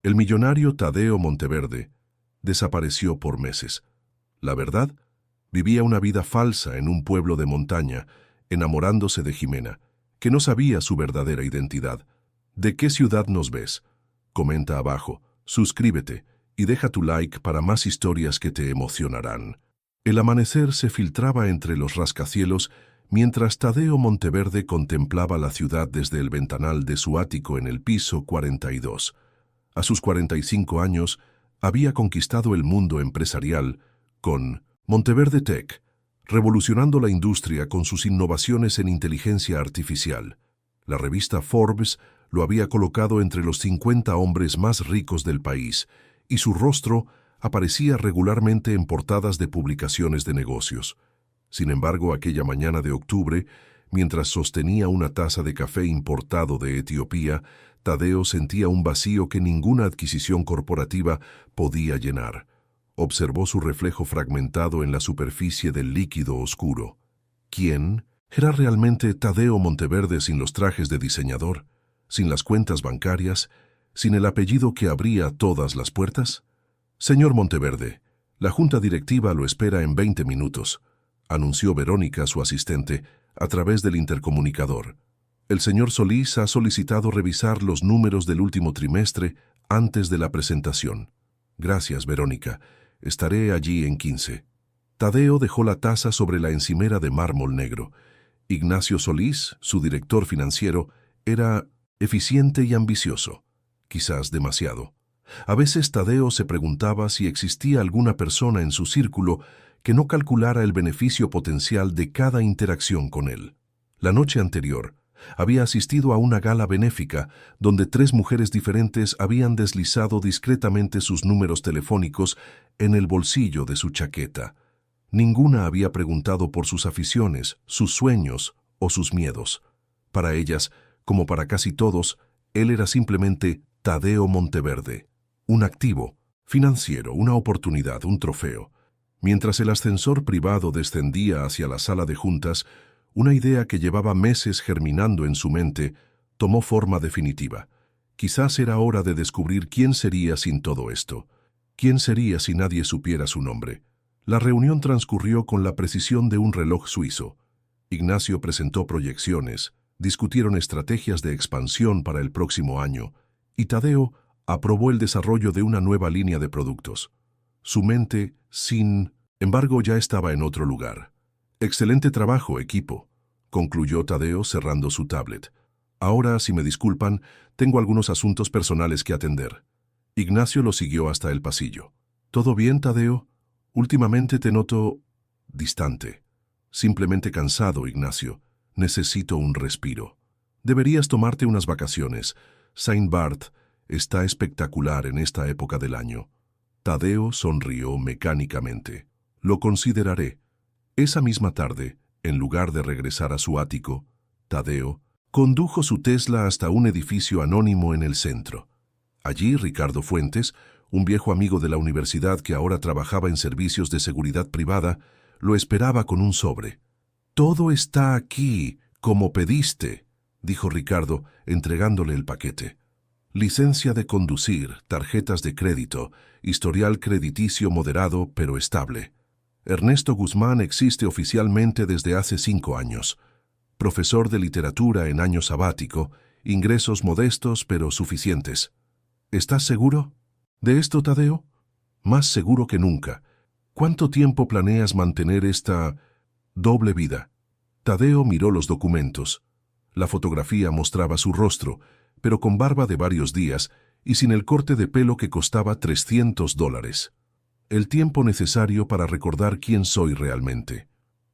El millonario Tadeo Monteverde desapareció por meses. La verdad, vivía una vida falsa en un pueblo de montaña, enamorándose de Jimena, que no sabía su verdadera identidad. ¿De qué ciudad nos ves? Comenta abajo, suscríbete y deja tu like para más historias que te emocionarán. El amanecer se filtraba entre los rascacielos mientras Tadeo Monteverde contemplaba la ciudad desde el ventanal de su ático en el piso 42. A sus 45 años, había conquistado el mundo empresarial con Monteverde Tech, revolucionando la industria con sus innovaciones en inteligencia artificial. La revista Forbes lo había colocado entre los 50 hombres más ricos del país, y su rostro aparecía regularmente en portadas de publicaciones de negocios. Sin embargo, aquella mañana de octubre, mientras sostenía una taza de café importado de Etiopía, Tadeo sentía un vacío que ninguna adquisición corporativa podía llenar. Observó su reflejo fragmentado en la superficie del líquido oscuro. ¿Quién era realmente Tadeo Monteverde sin los trajes de diseñador, sin las cuentas bancarias, sin el apellido que abría todas las puertas? Señor Monteverde, la junta directiva lo espera en 20 minutos, anunció Verónica, su asistente, a través del intercomunicador. El señor Solís ha solicitado revisar los números del último trimestre antes de la presentación. Gracias, Verónica. Estaré allí en 15. Tadeo dejó la taza sobre la encimera de mármol negro. Ignacio Solís, su director financiero, era eficiente y ambicioso, quizás demasiado. A veces Tadeo se preguntaba si existía alguna persona en su círculo que no calculara el beneficio potencial de cada interacción con él. La noche anterior, había asistido a una gala benéfica donde 3 mujeres diferentes habían deslizado discretamente sus números telefónicos en el bolsillo de su chaqueta. Ninguna había preguntado por sus aficiones, sus sueños o sus miedos. Para ellas, como para casi todos, él era simplemente Tadeo Monteverde, un activo, financiero, una oportunidad, un trofeo. Mientras el ascensor privado descendía hacia la sala de juntas, una idea que llevaba meses germinando en su mente tomó forma definitiva. Quizás era hora de descubrir quién sería sin todo esto. ¿Quién sería si nadie supiera su nombre? La reunión transcurrió con la precisión de un reloj suizo. Ignacio presentó proyecciones, discutieron estrategias de expansión para el próximo año, y Tadeo aprobó el desarrollo de una nueva línea de productos. Su mente, sin embargo, ya estaba en otro lugar. «Excelente trabajo, equipo», concluyó Tadeo cerrando su tablet. «Ahora, si me disculpan, tengo algunos asuntos personales que atender». Ignacio lo siguió hasta el pasillo. «¿Todo bien, Tadeo? Últimamente te noto distante». «Simplemente cansado, Ignacio. Necesito un respiro». «Deberías tomarte unas vacaciones. Saint Barth está espectacular en esta época del año». Tadeo sonrió mecánicamente. «Lo consideraré». Esa misma tarde, en lugar de regresar a su ático, Tadeo condujo su Tesla hasta un edificio anónimo en el centro. Allí, Ricardo Fuentes, un viejo amigo de la universidad que ahora trabajaba en servicios de seguridad privada, lo esperaba con un sobre. «Todo está aquí, como pediste», dijo Ricardo, entregándole el paquete. Licencia de conducir, tarjetas de crédito, historial crediticio moderado pero estable. Ernesto Guzmán existe oficialmente desde hace 5 años. Profesor de literatura en año sabático, ingresos modestos pero suficientes. ¿Estás seguro de esto, Tadeo? Más seguro que nunca. ¿Cuánto tiempo planeas mantener esta doble vida? Tadeo miró los documentos. La fotografía mostraba su rostro, pero con barba de varios días y sin el corte de pelo que costaba $300. El tiempo necesario para recordar quién soy realmente.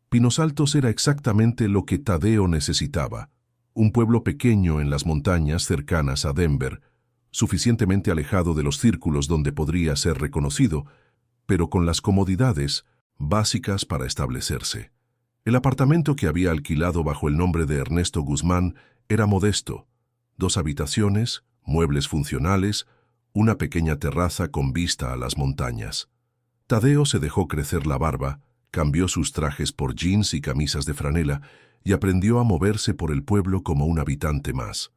Pinos Altos era exactamente lo que Tadeo necesitaba. Un pueblo pequeño en las montañas cercanas a Denver, suficientemente alejado de los círculos donde podría ser reconocido, pero con las comodidades básicas para establecerse. El apartamento que había alquilado bajo el nombre de Ernesto Guzmán era modesto. 2 habitaciones, muebles funcionales, una pequeña terraza con vista a las montañas. Tadeo se dejó crecer la barba, cambió sus trajes por jeans y camisas de franela y aprendió a moverse por el pueblo como un habitante más.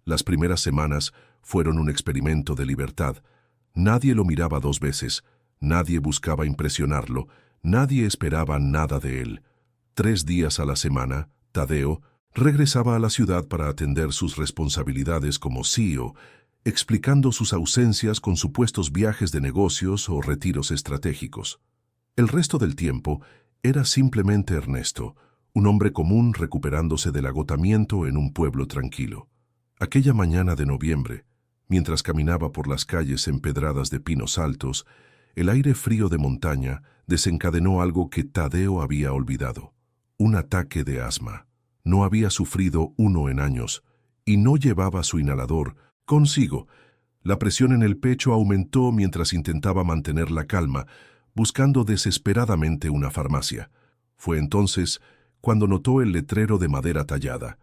Las primeras semanas fueron un experimento de libertad. Nadie lo miraba 2 veces, nadie buscaba impresionarlo, nadie esperaba nada de él. 3 días a la semana, Tadeo regresaba a la ciudad para atender sus responsabilidades como CEO, explicando sus ausencias con supuestos viajes de negocios o retiros estratégicos. El resto del tiempo era simplemente Ernesto, un hombre común recuperándose del agotamiento en un pueblo tranquilo. Aquella mañana de noviembre, mientras caminaba por las calles empedradas de pinos altos, el aire frío de montaña desencadenó algo que Tadeo había olvidado: un ataque de asma. No había sufrido uno en años, y no llevaba su inhalador consigo. La presión en el pecho aumentó mientras intentaba mantener la calma, buscando desesperadamente una farmacia. Fue entonces cuando notó el letrero de madera tallada: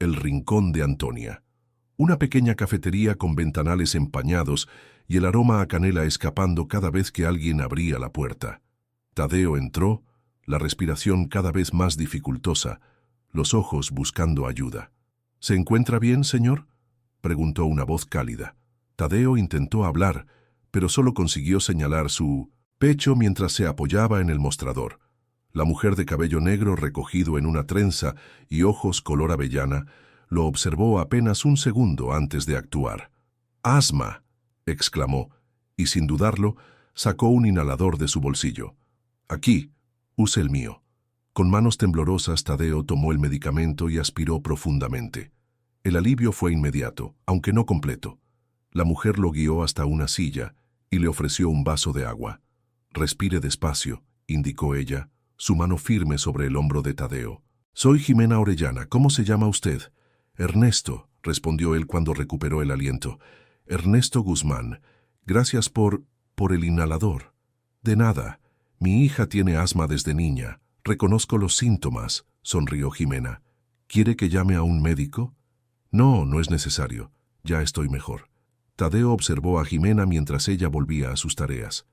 El Rincón de Antonia. Una pequeña cafetería con ventanales empañados y el aroma a canela escapando cada vez que alguien abría la puerta. Tadeo entró, la respiración cada vez más dificultosa, los ojos buscando ayuda. ¿Se encuentra bien, señor?, preguntó una voz cálida. Tadeo intentó hablar, pero solo consiguió señalar su pecho mientras se apoyaba en el mostrador. La mujer de cabello negro recogido en una trenza y ojos color avellana lo observó apenas un segundo antes de actuar. «¡Asma!», exclamó, y sin dudarlo, sacó un inhalador de su bolsillo. «Aquí, use el mío». Con manos temblorosas, Tadeo tomó el medicamento y aspiró profundamente. El alivio fue inmediato, aunque no completo. La mujer lo guió hasta una silla y le ofreció un vaso de agua. «Respire despacio», indicó ella, su mano firme sobre el hombro de Tadeo. «Soy Jimena Orellana. ¿Cómo se llama usted?». «Ernesto», respondió él cuando recuperó el aliento. «Ernesto Guzmán. Gracias por el inhalador». «De nada. Mi hija tiene asma desde niña. Reconozco los síntomas», sonrió Jimena. «¿Quiere que llame a un médico?». «No, no es necesario. Ya estoy mejor». Tadeo observó a Jimena mientras ella volvía a sus tareas.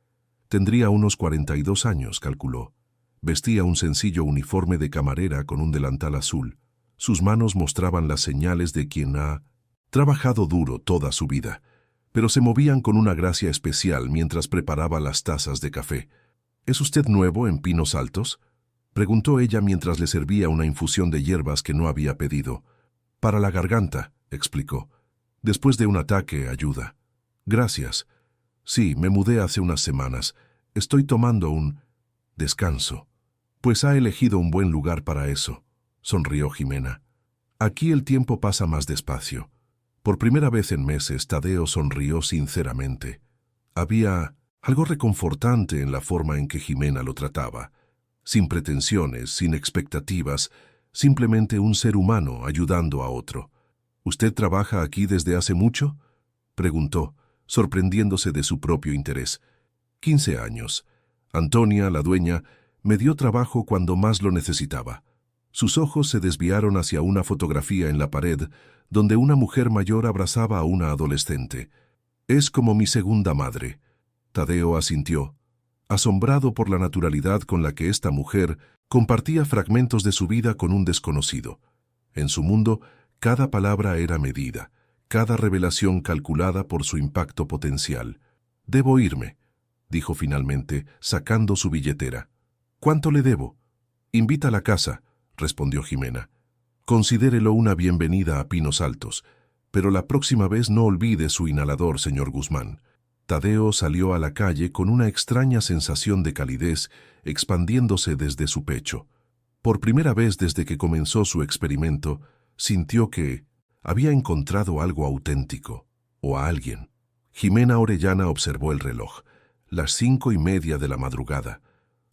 Tendría unos 42 años, calculó. Vestía un sencillo uniforme de camarera con un delantal azul. Sus manos mostraban las señales de quien ha trabajado duro toda su vida, pero se movían con una gracia especial mientras preparaba las tazas de café. «¿Es usted nuevo en Pinos Altos?», preguntó ella mientras le servía una infusión de hierbas que no había pedido. «Para la garganta», explicó. «Después de un ataque, ayuda». «Gracias. Sí, me mudé hace unas semanas. Estoy tomando un descanso». «Pues ha elegido un buen lugar para eso», sonrió Jimena. «Aquí el tiempo pasa más despacio». Por primera vez en meses, Tadeo sonrió sinceramente. Había algo reconfortante en la forma en que Jimena lo trataba. Sin pretensiones, sin expectativas, simplemente un ser humano ayudando a otro. «¿Usted trabaja aquí desde hace mucho?», preguntó, sorprendiéndose de su propio interés. 15 años. Antonia, la dueña, me dio trabajo cuando más lo necesitaba». Sus ojos se desviaron hacia una fotografía en la pared donde una mujer mayor abrazaba a una adolescente. «Es como mi segunda madre». Tadeo asintió, asombrado por la naturalidad con la que esta mujer compartía fragmentos de su vida con un desconocido. En su mundo, cada palabra era medida, cada revelación calculada por su impacto potencial. «Debo irme», dijo finalmente, sacando su billetera. «¿Cuánto le debo?». «Invita a la casa», respondió Jimena. «Considérelo una bienvenida a Pinos Altos, pero la próxima vez no olvide su inhalador, señor Guzmán». Tadeo salió a la calle con una extraña sensación de calidez expandiéndose desde su pecho. Por primera vez desde que comenzó su experimento, sintió que había encontrado algo auténtico, o a alguien. Jimena Orellana observó el reloj, las 5:30 de la madrugada.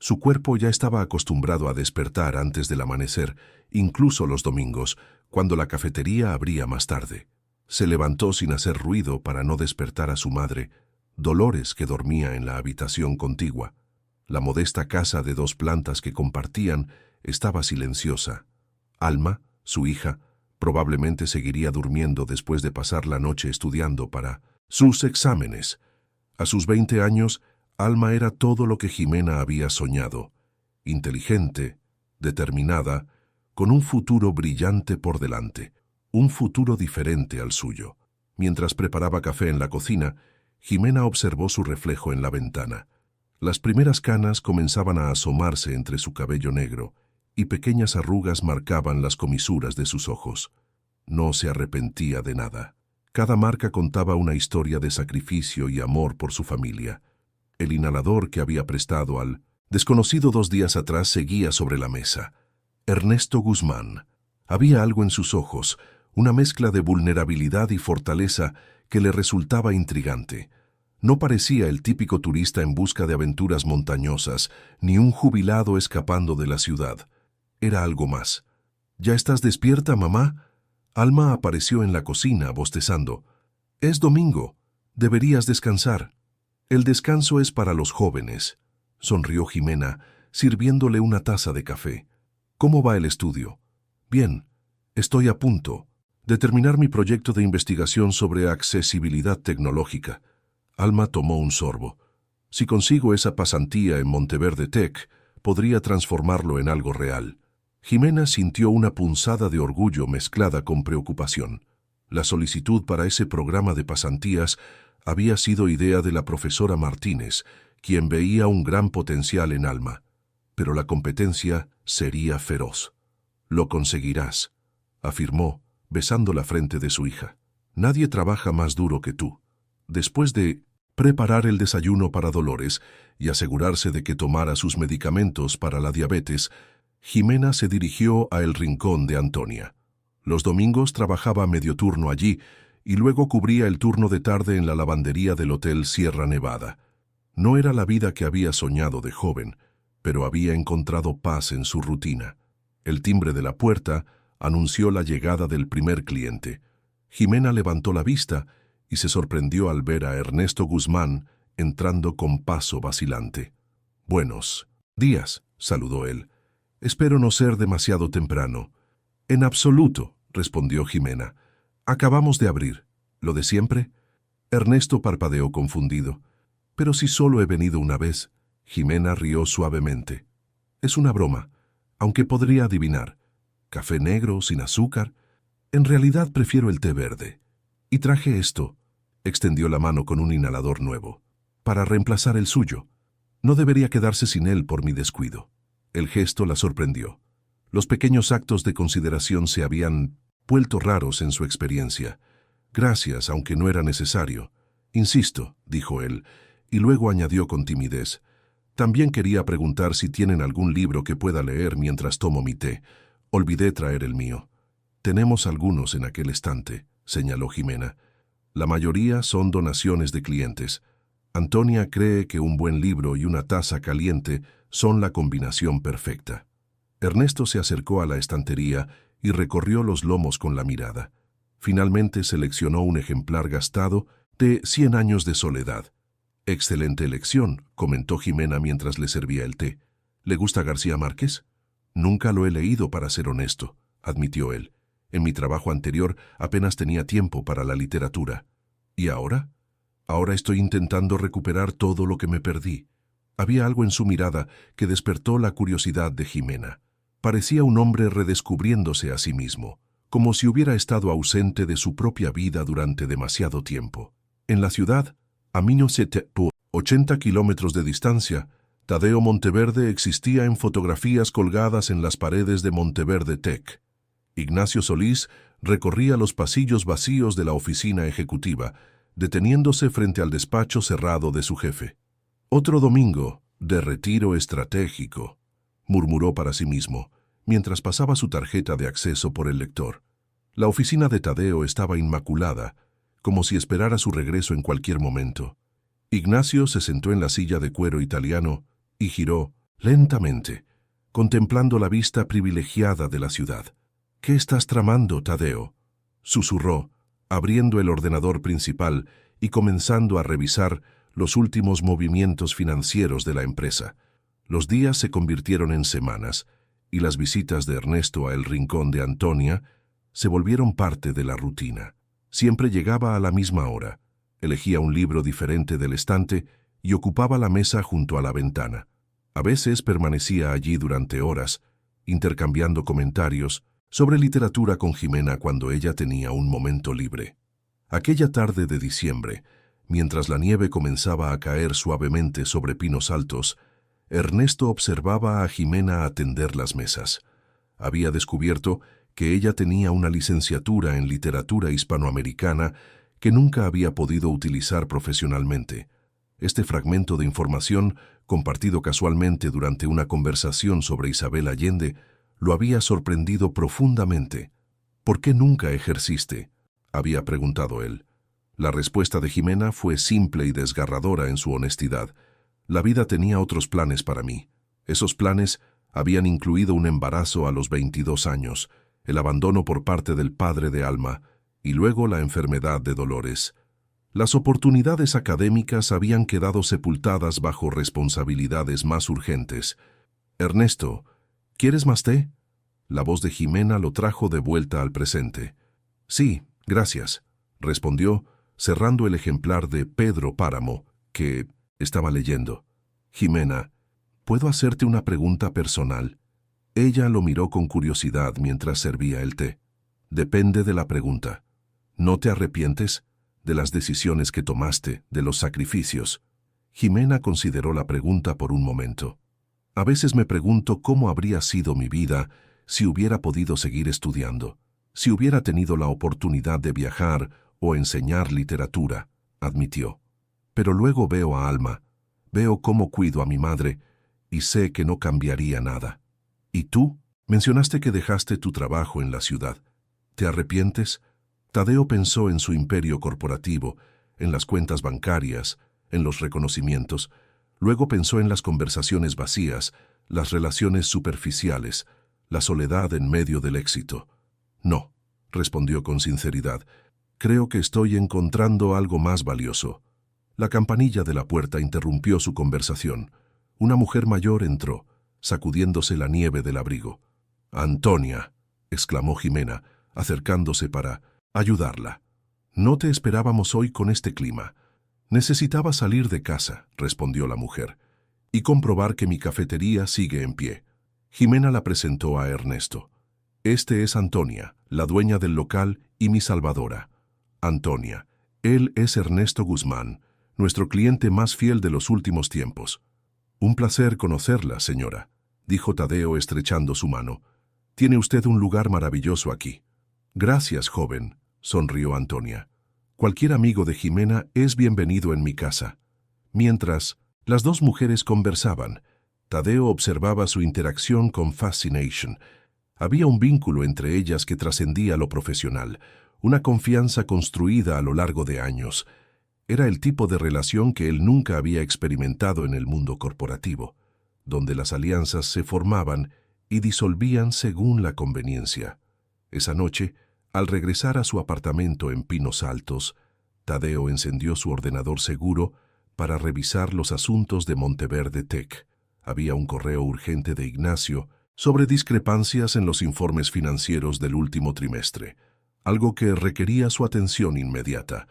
Su cuerpo ya estaba acostumbrado a despertar antes del amanecer, incluso los domingos, cuando la cafetería abría más tarde. Se levantó sin hacer ruido para no despertar a su madre, Dolores, que dormía en la habitación contigua. La modesta casa de 2 plantas que compartían estaba silenciosa. Alma, su hija, probablemente seguiría durmiendo después de pasar la noche estudiando para sus exámenes. A sus 20 años, Alma era todo lo que Jimena había soñado: inteligente, determinada, con un futuro brillante por delante. un futuro diferente al suyo. Mientras preparaba café en la cocina, Jimena observó su reflejo en la ventana. Las primeras canas comenzaban a asomarse entre su cabello negro y pequeñas arrugas marcaban las comisuras de sus ojos. No se arrepentía de nada. Cada marca contaba una historia de sacrificio y amor por su familia. El inhalador que había prestado al desconocido 2 días atrás seguía sobre la mesa. Ernesto Guzmán. Había algo en sus ojos, una mezcla de vulnerabilidad y fortaleza que le resultaba intrigante. No parecía el típico turista en busca de aventuras montañosas, ni un jubilado escapando de la ciudad. Era algo más. ¿Ya estás despierta, mamá? Alma apareció en la cocina, bostezando. Es domingo. Deberías descansar. El descanso es para los jóvenes, sonrió Jimena, sirviéndole una taza de café. ¿Cómo va el estudio? Bien. Estoy a punto de terminar mi proyecto de investigación sobre accesibilidad tecnológica. Alma tomó un sorbo. Si consigo esa pasantía en Monteverde Tech, podría transformarlo en algo real. Jimena sintió una punzada de orgullo mezclada con preocupación. La solicitud para ese programa de pasantías había sido idea de la profesora Martínez, quien veía un gran potencial en Alma. Pero la competencia sería feroz. Lo conseguirás, afirmó, besando la frente de su hija. Nadie trabaja más duro que tú. Después de preparar el desayuno para Dolores y asegurarse de que tomara sus medicamentos para la diabetes, Jimena se dirigió a El Rincón de Antonia. Los domingos trabajaba medio turno allí y luego cubría el turno de tarde en la lavandería del Hotel Sierra Nevada. No era la vida que había soñado de joven, pero había encontrado paz en su rutina. El timbre de la puerta anunció la llegada del primer cliente. Jimena levantó la vista y se sorprendió al ver a Ernesto Guzmán entrando con paso vacilante. «Buenos días», saludó él. «Espero no ser demasiado temprano». «En absoluto», respondió Jimena. «Acabamos de abrir. ¿Lo de siempre?» Ernesto parpadeó confundido. «Pero si solo he venido una vez». Jimena rió suavemente. «Es una broma, aunque podría adivinar. Café negro, sin azúcar. En realidad prefiero el té verde. Y traje esto». Extendió la mano con un inhalador nuevo. «Para reemplazar el suyo. No debería quedarse sin él por mi descuido». El gesto la sorprendió. Los pequeños actos de consideración se habían vuelto raros en su experiencia. «Gracias, aunque no era necesario». «Insisto», dijo él, y luego añadió con timidez. «También quería preguntar si tienen algún libro que pueda leer mientras tomo mi té. Olvidé traer el mío». «Tenemos algunos en aquel estante», señaló Jimena. «La mayoría son donaciones de clientes. Antonia cree que un buen libro y una taza caliente son la combinación perfecta». Ernesto se acercó a la estantería y recorrió los lomos con la mirada. Finalmente seleccionó un ejemplar gastado de 100 años de soledad. «Excelente elección», comentó Jimena mientras le servía el té. «¿Le gusta García Márquez?» «Nunca lo he leído, para ser honesto», admitió él. «En mi trabajo anterior apenas tenía tiempo para la literatura». «¿Y ahora?» «Ahora estoy intentando recuperar todo lo que me perdí». Había algo en su mirada que despertó la curiosidad de Jimena. Parecía un hombre redescubriéndose a sí mismo, como si hubiera estado ausente de su propia vida durante demasiado tiempo. En la ciudad, a menos de 80 kilómetros de distancia, Tadeo Monteverde existía en fotografías colgadas en las paredes de Monteverde Tech. Ignacio Solís recorría los pasillos vacíos de la oficina ejecutiva, deteniéndose frente al despacho cerrado de su jefe. «Otro domingo de retiro estratégico», murmuró para sí mismo, mientras pasaba su tarjeta de acceso por el lector. La oficina de Tadeo estaba inmaculada, como si esperara su regreso en cualquier momento. Ignacio se sentó en la silla de cuero italiano y giró lentamente, contemplando la vista privilegiada de la ciudad. «¿Qué estás tramando, Tadeo?», susurró, abriendo el ordenador principal y comenzando a revisar los últimos movimientos financieros de la empresa. Los días se convirtieron en semanas, y las visitas de Ernesto a El Rincón de Antonia se volvieron parte de la rutina. Siempre llegaba a la misma hora, elegía un libro diferente del estante y ocupaba la mesa junto a la ventana. A veces permanecía allí durante horas, intercambiando comentarios, sobre literatura con Jimena cuando ella tenía un momento libre. Aquella tarde de diciembre, mientras la nieve comenzaba a caer suavemente sobre pinos altos, Ernesto observaba a Jimena atender las mesas. Había descubierto que ella tenía una licenciatura en literatura hispanoamericana que nunca había podido utilizar profesionalmente. Este fragmento de información, compartido casualmente durante una conversación sobre Isabel Allende, lo había sorprendido profundamente. «¿Por qué nunca ejerciste?», había preguntado él. La respuesta de Jimena fue simple y desgarradora en su honestidad. La vida tenía otros planes para mí. Esos planes habían incluido un embarazo a los 22 años, el abandono por parte del padre de Alma y luego la enfermedad de Dolores. Las oportunidades académicas habían quedado sepultadas bajo responsabilidades más urgentes. «Ernesto, ¿quieres más té?». La voz de Jimena lo trajo de vuelta al presente. «Sí, gracias», respondió, cerrando el ejemplar de Pedro Páramo, que estaba leyendo. «Jimena, ¿puedo hacerte una pregunta personal?». Ella lo miró con curiosidad mientras servía el té. «Depende de la pregunta. ¿No te arrepientes de las decisiones que tomaste, de los sacrificios?». Jimena consideró la pregunta por un momento. «A veces me pregunto cómo habría sido mi vida si hubiera podido seguir estudiando, si hubiera tenido la oportunidad de viajar o enseñar literatura», admitió. «Pero luego veo a Alma, veo cómo cuido a mi madre y sé que no cambiaría nada». «¿Y tú? Mencionaste que dejaste tu trabajo en la ciudad. ¿Te arrepientes?». Tadeo pensó en su imperio corporativo, en las cuentas bancarias, en los reconocimientos. Luego pensó en las conversaciones vacías, las relaciones superficiales, la soledad en medio del éxito. «No», respondió con sinceridad. «Creo que estoy encontrando algo más valioso». La campanilla de la puerta interrumpió su conversación. Una mujer mayor entró, sacudiéndose la nieve del abrigo. «Antonia», exclamó Jimena, acercándose para ayudarla. «No te esperábamos hoy con este clima». «Necesitaba salir de casa», respondió la mujer, «y comprobar que mi cafetería sigue en pie». Jimena la presentó a Ernesto. «Este es Antonia, la dueña del local y mi salvadora». «Antonia, él es Ernesto Guzmán, nuestro cliente más fiel de los últimos tiempos». «Un placer conocerla, señora», dijo Tadeo estrechando su mano. «Tiene usted un lugar maravilloso aquí». «Gracias, joven», sonrió Antonia. «Cualquier amigo de Jimena es bienvenido en mi casa». Mientras las dos mujeres conversaban, Tadeo observaba su interacción con Fascination. Había un vínculo entre ellas que trascendía lo profesional, una confianza construida a lo largo de años. Era el tipo de relación que él nunca había experimentado en el mundo corporativo, donde las alianzas se formaban y disolvían según la conveniencia. Esa noche, al regresar a su apartamento en Pinos Altos, Tadeo encendió su ordenador seguro para revisar los asuntos de Monteverde Tech. Había un correo urgente de Ignacio sobre discrepancias en los informes financieros del último trimestre, algo que requería su atención inmediata.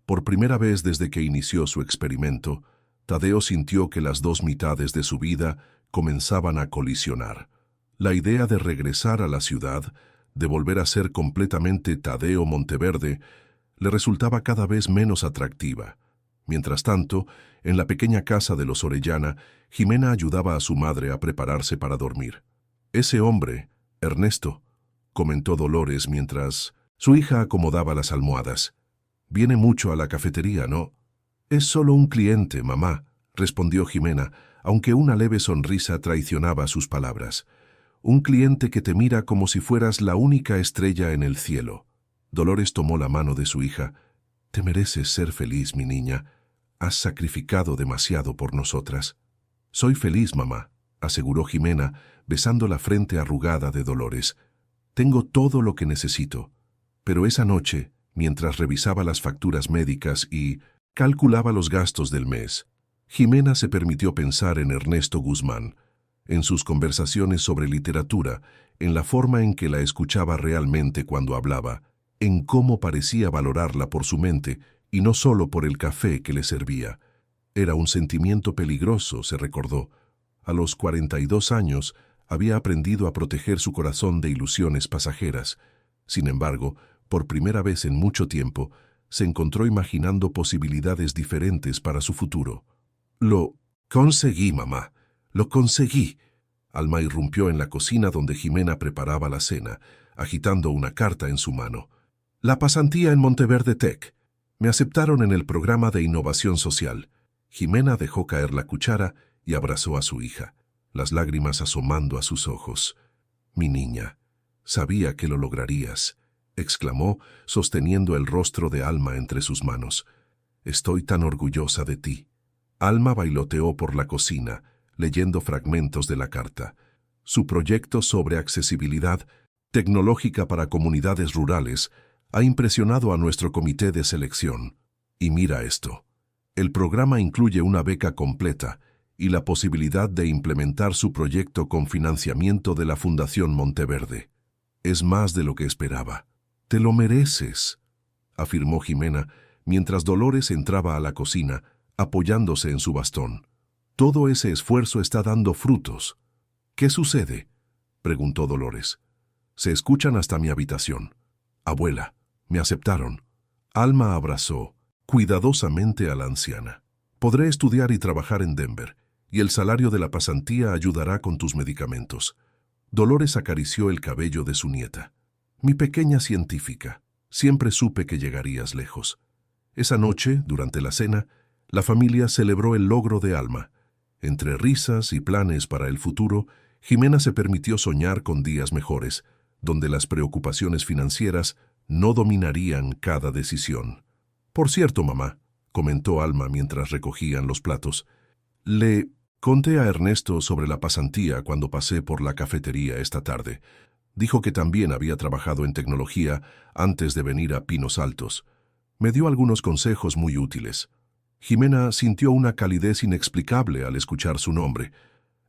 Por primera vez desde que inició su experimento, Tadeo sintió que las dos mitades de su vida comenzaban a colisionar. La idea de regresar a la ciudad, de volver a ser completamente Tadeo Monteverde, le resultaba cada vez menos atractiva. Mientras tanto, en la pequeña casa de los Orellana, Jimena ayudaba a su madre a prepararse para dormir. «Ese hombre, Ernesto», comentó Dolores mientras su hija acomodaba las almohadas. «Viene mucho a la cafetería, ¿no?». «Es solo un cliente, mamá», respondió Jimena, aunque una leve sonrisa traicionaba sus palabras. «Un cliente que te mira como si fueras la única estrella en el cielo». Dolores tomó la mano de su hija. «Te mereces ser feliz, mi niña. Has sacrificado demasiado por nosotras». «Soy feliz, mamá», aseguró Jimena, besando la frente arrugada de Dolores. «Tengo todo lo que necesito». Pero esa noche, mientras revisaba las facturas médicas y calculaba los gastos del mes, Jimena se permitió pensar en Ernesto Guzmán, en sus conversaciones sobre literatura, en la forma en que la escuchaba realmente cuando hablaba, en cómo parecía valorarla por su mente y no solo por el café que le servía. Era un sentimiento peligroso, se recordó. A los 42 años, había aprendido a proteger su corazón de ilusiones pasajeras. Sin embargo, por primera vez en mucho tiempo, se encontró imaginando posibilidades diferentes para su futuro. «Lo conseguí, mamá. Lo conseguí». Alma irrumpió en la cocina donde Jimena preparaba la cena, agitando una carta en su mano. «La pasantía en Monteverde Tech. Me aceptaron en el programa de innovación social». Jimena dejó caer la cuchara y abrazó a su hija, las lágrimas asomando a sus ojos. «Mi niña, sabía que lo lograrías», exclamó, sosteniendo el rostro de Alma entre sus manos. «Estoy tan orgullosa de ti». Alma bailoteó por la cocina, leyendo fragmentos de la carta. Su proyecto sobre accesibilidad tecnológica para comunidades rurales ha impresionado a nuestro comité de selección. Y mira esto. El programa incluye una beca completa y la posibilidad de implementar su proyecto con financiamiento de la Fundación Monteverde. Es más de lo que esperaba. «Te lo mereces», afirmó Jimena, mientras Dolores entraba a la cocina, apoyándose en su bastón. «Todo ese esfuerzo está dando frutos». «¿Qué sucede?», preguntó Dolores. «Se escuchan hasta mi habitación». «Abuela, me aceptaron». Alma abrazó cuidadosamente a la anciana. «Podré estudiar y trabajar en Denver, y el salario de la pasantía ayudará con tus medicamentos». Dolores acarició el cabello de su nieta. «Mi pequeña científica, siempre supe que llegarías lejos». Esa noche, durante la cena, la familia celebró el logro de Alma. Entre risas y planes para el futuro, Jimena se permitió soñar con días mejores, donde las preocupaciones financieras no dominarían cada decisión. «Por cierto, mamá», comentó Alma mientras recogían los platos, «le conté a Ernesto sobre la pasantía cuando pasé por la cafetería esta tarde. Dijo que también había trabajado en tecnología antes de venir a Pinos Altos. Me dio algunos consejos muy útiles». Jimena sintió una calidez inexplicable al escuchar su nombre.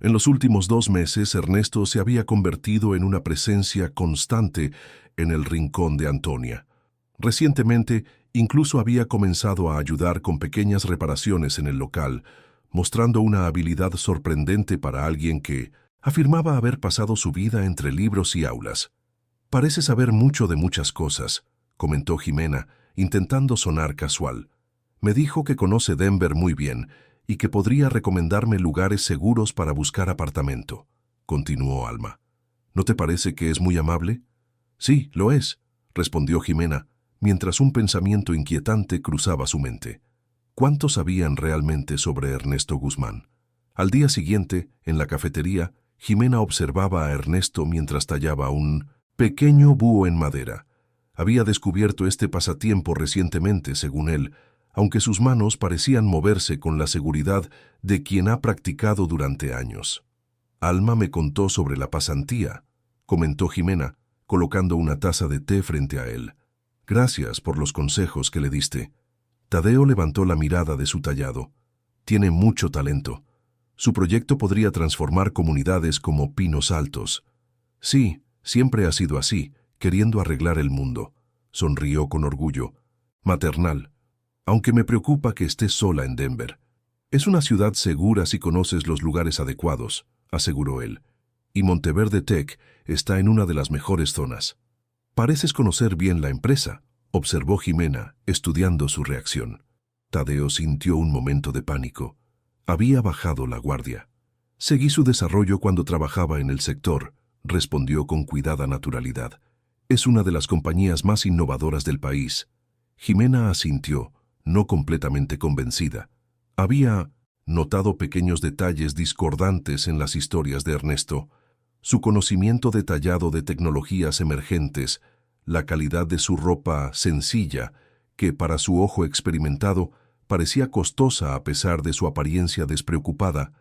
En los últimos 2 meses, Ernesto se había convertido en una presencia constante en el rincón de Antonia. Recientemente, incluso había comenzado a ayudar con pequeñas reparaciones en el local, mostrando una habilidad sorprendente para alguien que afirmaba haber pasado su vida entre libros y aulas. «Parece saber mucho de muchas cosas», comentó Jimena, intentando sonar casual. «Me dijo que conoce Denver muy bien y que podría recomendarme lugares seguros para buscar apartamento», continuó Alma. «¿No te parece que es muy amable?» «Sí, lo es», respondió Jimena, mientras un pensamiento inquietante cruzaba su mente. ¿Cuánto sabían realmente sobre Ernesto Guzmán? Al día siguiente, en la cafetería, Jimena observaba a Ernesto mientras tallaba un pequeño búho en madera. Había descubierto este pasatiempo recientemente, según él, aunque sus manos parecían moverse con la seguridad de quien ha practicado durante años. «Alma me contó sobre la pasantía», comentó Jimena, colocando una taza de té frente a él. «Gracias por los consejos que le diste». Tadeo levantó la mirada de su tallado. «Tiene mucho talento. Su proyecto podría transformar comunidades como Pinos Altos». «Sí, siempre ha sido así, queriendo arreglar el mundo», sonrió con orgullo. «Maternal. Aunque me preocupa que estés sola en Denver. Es una ciudad segura si conoces los lugares adecuados», aseguró él. «Y Monteverde Tech está en una de las mejores zonas». «Pareces conocer bien la empresa», observó Jimena, estudiando su reacción. Tadeo sintió un momento de pánico. Había bajado la guardia. «Seguí su desarrollo cuando trabajaba en el sector», respondió con cuidada naturalidad. «Es una de las compañías más innovadoras del país». Jimena asintió, no completamente convencida. Había notado pequeños detalles discordantes en las historias de Ernesto. Su conocimiento detallado de tecnologías emergentes, la calidad de su ropa sencilla, que para su ojo experimentado parecía costosa a pesar de su apariencia despreocupada,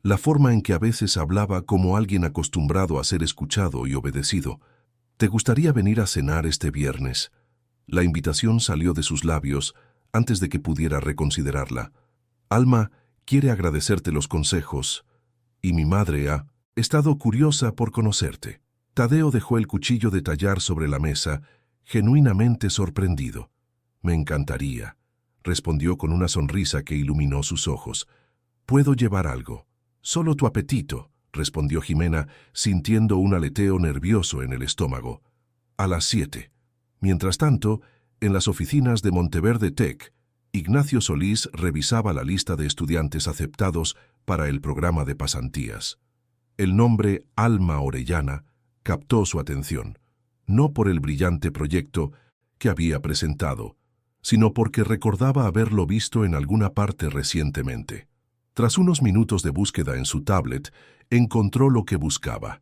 la forma en que a veces hablaba como alguien acostumbrado a ser escuchado y obedecido. «¿Te gustaría venir a cenar este viernes?» La invitación salió de sus labios antes de que pudiera reconsiderarla. «Alma quiere agradecerte los consejos, y mi madre ha estado curiosa por conocerte». Tadeo dejó el cuchillo de tallar sobre la mesa, genuinamente sorprendido. «Me encantaría», respondió con una sonrisa que iluminó sus ojos. «¿Puedo llevar algo?» «Solo tu apetito», respondió Jimena, sintiendo un aleteo nervioso en el estómago. A las 7. Mientras tanto, en las oficinas de Monteverde Tech, Ignacio Solís revisaba la lista de estudiantes aceptados para el programa de pasantías. El nombre Alma Orellana captó su atención, no por el brillante proyecto que había presentado, sino porque recordaba haberlo visto en alguna parte recientemente. Tras unos minutos de búsqueda en su tablet, encontró lo que buscaba: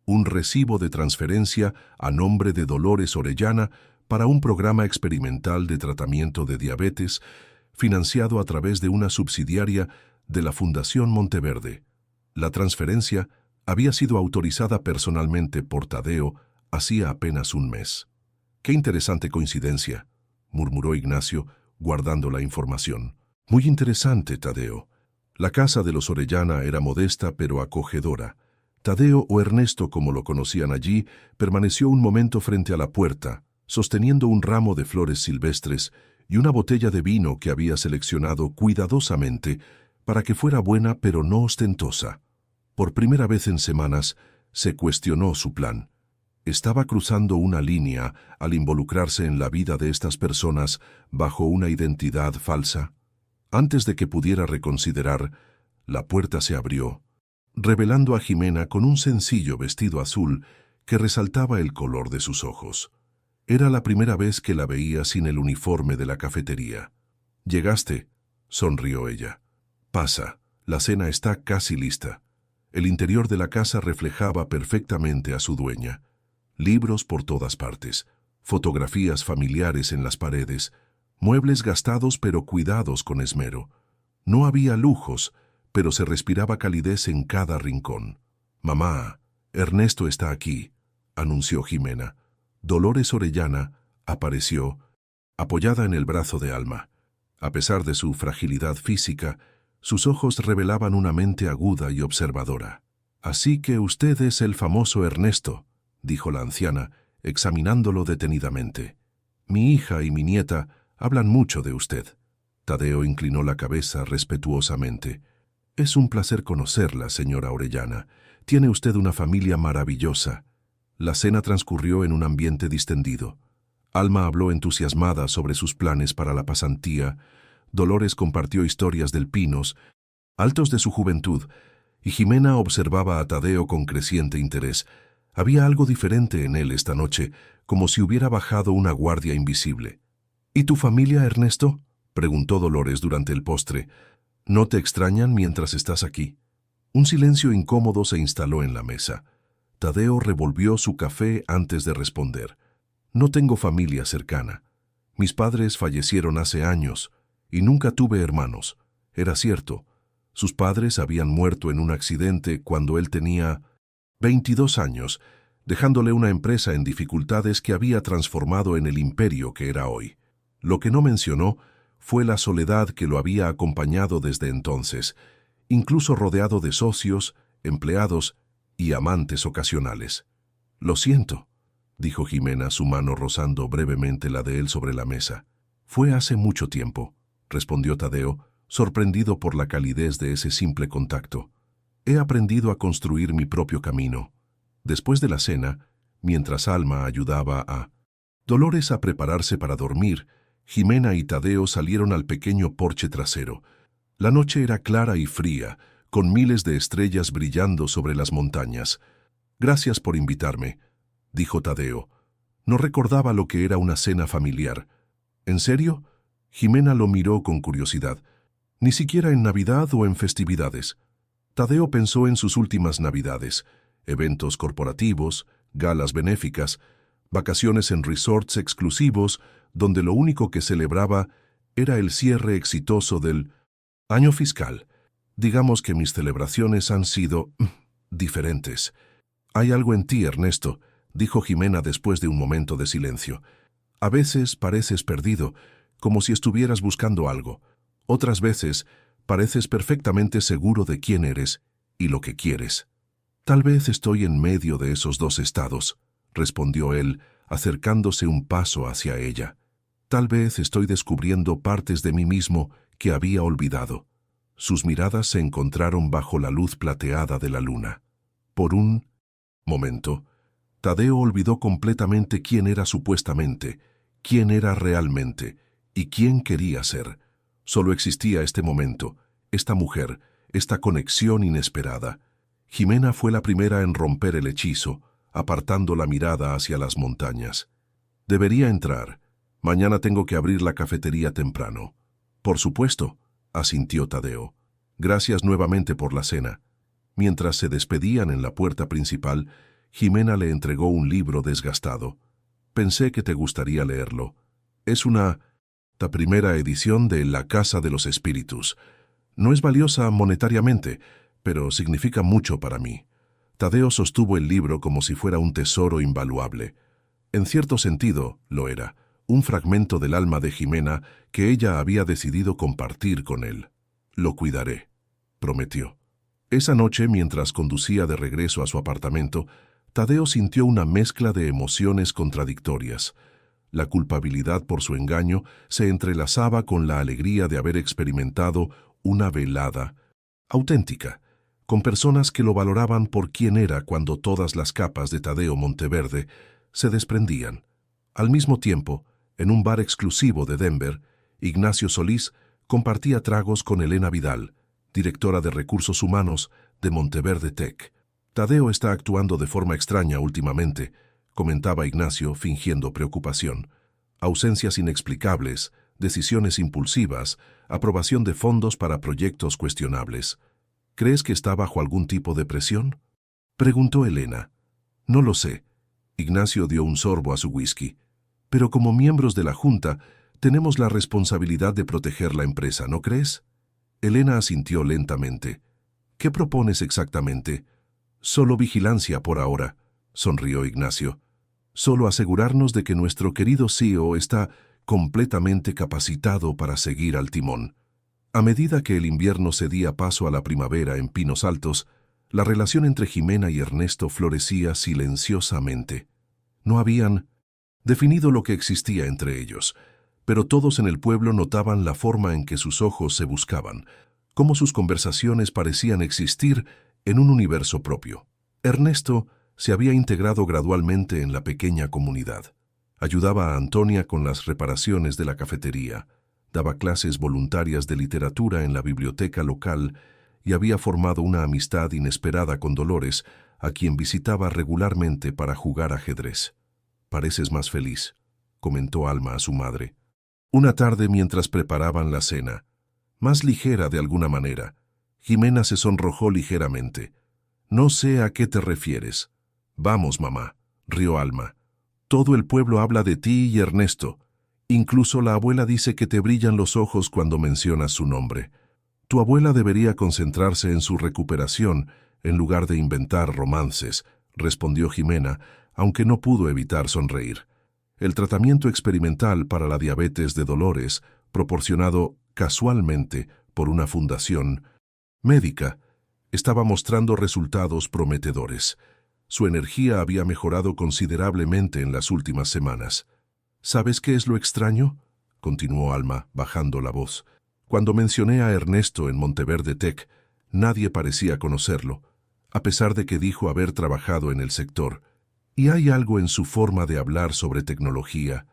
un recibo de transferencia a nombre de Dolores Orellana para un programa experimental de tratamiento de diabetes financiado a través de una subsidiaria de la Fundación Monteverde. La transferencia había sido autorizada personalmente por Tadeo hacía apenas un mes. «Qué interesante coincidencia», murmuró Ignacio, guardando la información. «Muy interesante, Tadeo». La casa de los Orellana era modesta pero acogedora. Tadeo, o Ernesto como lo conocían allí, permaneció un momento frente a la puerta, sosteniendo un ramo de flores silvestres y una botella de vino que había seleccionado cuidadosamente para que fuera buena pero no ostentosa. Por primera vez en semanas, se cuestionó su plan. Estaba cruzando una línea al involucrarse en la vida de estas personas bajo una identidad falsa. Antes de que pudiera reconsiderar, la puerta se abrió, revelando a Jimena con un sencillo vestido azul que resaltaba el color de sus ojos. Era la primera vez que la veía sin el uniforme de la cafetería. «¿Llegaste?», sonrió ella. «Pasa, la cena está casi lista». El interior de la casa reflejaba perfectamente a su dueña. Libros por todas partes, fotografías familiares en las paredes, muebles gastados pero cuidados con esmero. No había lujos, pero se respiraba calidez en cada rincón. «Mamá, Ernesto está aquí», anunció Jimena. Dolores Orellana apareció, apoyada en el brazo de Alma. A pesar de su fragilidad física, sus ojos revelaban una mente aguda y observadora. «Así que usted es el famoso Ernesto», dijo la anciana, examinándolo detenidamente. «Mi hija y mi nieta hablan mucho de usted». Tadeo inclinó la cabeza respetuosamente. «Es un placer conocerla, señora Orellana. Tiene usted una familia maravillosa». La cena transcurrió en un ambiente distendido. Alma habló entusiasmada sobre sus planes para la pasantía. Dolores compartió historias del Pinos, altos de su juventud, y Jimena observaba a Tadeo con creciente interés. Había algo diferente en él esta noche, como si hubiera bajado una guardia invisible. «¿Y tu familia, Ernesto?», preguntó Dolores durante el postre. «¿No te extrañan mientras estás aquí?». Un silencio incómodo se instaló en la mesa. Tadeo revolvió su café antes de responder. «No tengo familia cercana. Mis padres fallecieron hace años y nunca tuve hermanos». Era cierto. Sus padres habían muerto en un accidente cuando él tenía 22 años, dejándole una empresa en dificultades que había transformado en el imperio que era hoy. Lo que no mencionó fue la soledad que lo había acompañado desde entonces, incluso rodeado de socios, empleados y amantes ocasionales. «Lo siento», dijo Jimena, su mano rozando brevemente la de él sobre la mesa. «Fue hace mucho tiempo», respondió Tadeo, sorprendido por la calidez de ese simple contacto. «He aprendido a construir mi propio camino». Después de la cena, mientras Alma ayudaba a Dolores a prepararse para dormir, Jimena y Tadeo salieron al pequeño porche trasero. La noche era clara y fría, con miles de estrellas brillando sobre las montañas. «Gracias por invitarme», dijo Tadeo. No recordaba lo que era una cena familiar. «¿En serio?». Jimena lo miró con curiosidad. «Ni siquiera en Navidad o en festividades». Tadeo pensó en sus últimas Navidades, eventos corporativos, galas benéficas, vacaciones en resorts exclusivos, donde lo único que celebraba era el cierre exitoso del año fiscal. «Digamos que mis celebraciones han sido diferentes». «Hay algo en ti, Ernesto», dijo Jimena después de un momento de silencio. «A veces pareces perdido, como si estuvieras buscando algo. Otras veces pareces perfectamente seguro de quién eres y lo que quieres». «Tal vez estoy en medio de esos dos estados», respondió él, acercándose un paso hacia ella. «Tal vez estoy descubriendo partes de mí mismo que había olvidado». Sus miradas se encontraron bajo la luz plateada de la luna. Por un momento, Tadeo olvidó completamente quién era supuestamente, quién era realmente y quién quería ser. Solo existía este momento, esta mujer, esta conexión inesperada. Jimena fue la primera en romper el hechizo, apartando la mirada hacia las montañas. Debería entrar. Mañana tengo que abrir la cafetería temprano. Por supuesto, asintió Tadeo. Gracias nuevamente por la cena. Mientras se despedían en la puerta principal, Jimena le entregó un libro desgastado. Pensé que te gustaría leerlo. Es la primera edición de La Casa de los Espíritus. No es valiosa monetariamente, pero significa mucho para mí. Tadeo sostuvo el libro como si fuera un tesoro invaluable. En cierto sentido, lo era, un fragmento del alma de Jimena que ella había decidido compartir con él. Lo cuidaré, prometió. Esa noche, mientras conducía de regreso a su apartamento, Tadeo sintió una mezcla de emociones contradictorias. La culpabilidad por su engaño se entrelazaba con la alegría de haber experimentado una velada auténtica, con personas que lo valoraban por quien era cuando todas las capas de Tadeo Monteverde se desprendían. Al mismo tiempo, en un bar exclusivo de Denver, Ignacio Solís compartía tragos con Elena Vidal, directora de Recursos Humanos de Monteverde Tech. Tadeo está actuando de forma extraña últimamente, comentaba Ignacio fingiendo preocupación. Ausencias inexplicables, decisiones impulsivas, aprobación de fondos para proyectos cuestionables. ¿Crees que está bajo algún tipo de presión?, preguntó Elena. No lo sé. Ignacio dio un sorbo a su whisky. Pero como miembros de la Junta, tenemos la responsabilidad de proteger la empresa, ¿no crees? Elena asintió lentamente. ¿Qué propones exactamente? Solo vigilancia por ahora, sonrió Ignacio. Solo asegurarnos de que nuestro querido CEO está completamente capacitado para seguir al timón. A medida que el invierno cedía paso a la primavera en Pinos Altos, la relación entre Jimena y Ernesto florecía silenciosamente. No habían definido lo que existía entre ellos, pero todos en el pueblo notaban la forma en que sus ojos se buscaban, cómo sus conversaciones parecían existir en un universo propio. Ernesto se había integrado gradualmente en la pequeña comunidad. Ayudaba a Antonia con las reparaciones de la cafetería, daba clases voluntarias de literatura en la biblioteca local y había formado una amistad inesperada con Dolores, a quien visitaba regularmente para jugar ajedrez. «Pareces más feliz», comentó Alma a su madre. Una tarde mientras preparaban la cena, más ligera de alguna manera, Jimena se sonrojó ligeramente. «No sé a qué te refieres». «Vamos, mamá», rió Alma. «Todo el pueblo habla de ti y Ernesto. Incluso la abuela dice que te brillan los ojos cuando mencionas su nombre. Tu abuela debería concentrarse en su recuperación en lugar de inventar romances», respondió Jimena, aunque no pudo evitar sonreír. El tratamiento experimental para la diabetes de Dolores, proporcionado casualmente por una fundación médica, estaba mostrando resultados prometedores. Su energía había mejorado considerablemente en las últimas semanas. «¿Sabes qué es lo extraño?», continuó Alma, bajando la voz. «Cuando mencioné a Ernesto en Monteverde Tech, nadie parecía conocerlo, a pesar de que dijo haber trabajado en el sector. Y hay algo en su forma de hablar sobre tecnología.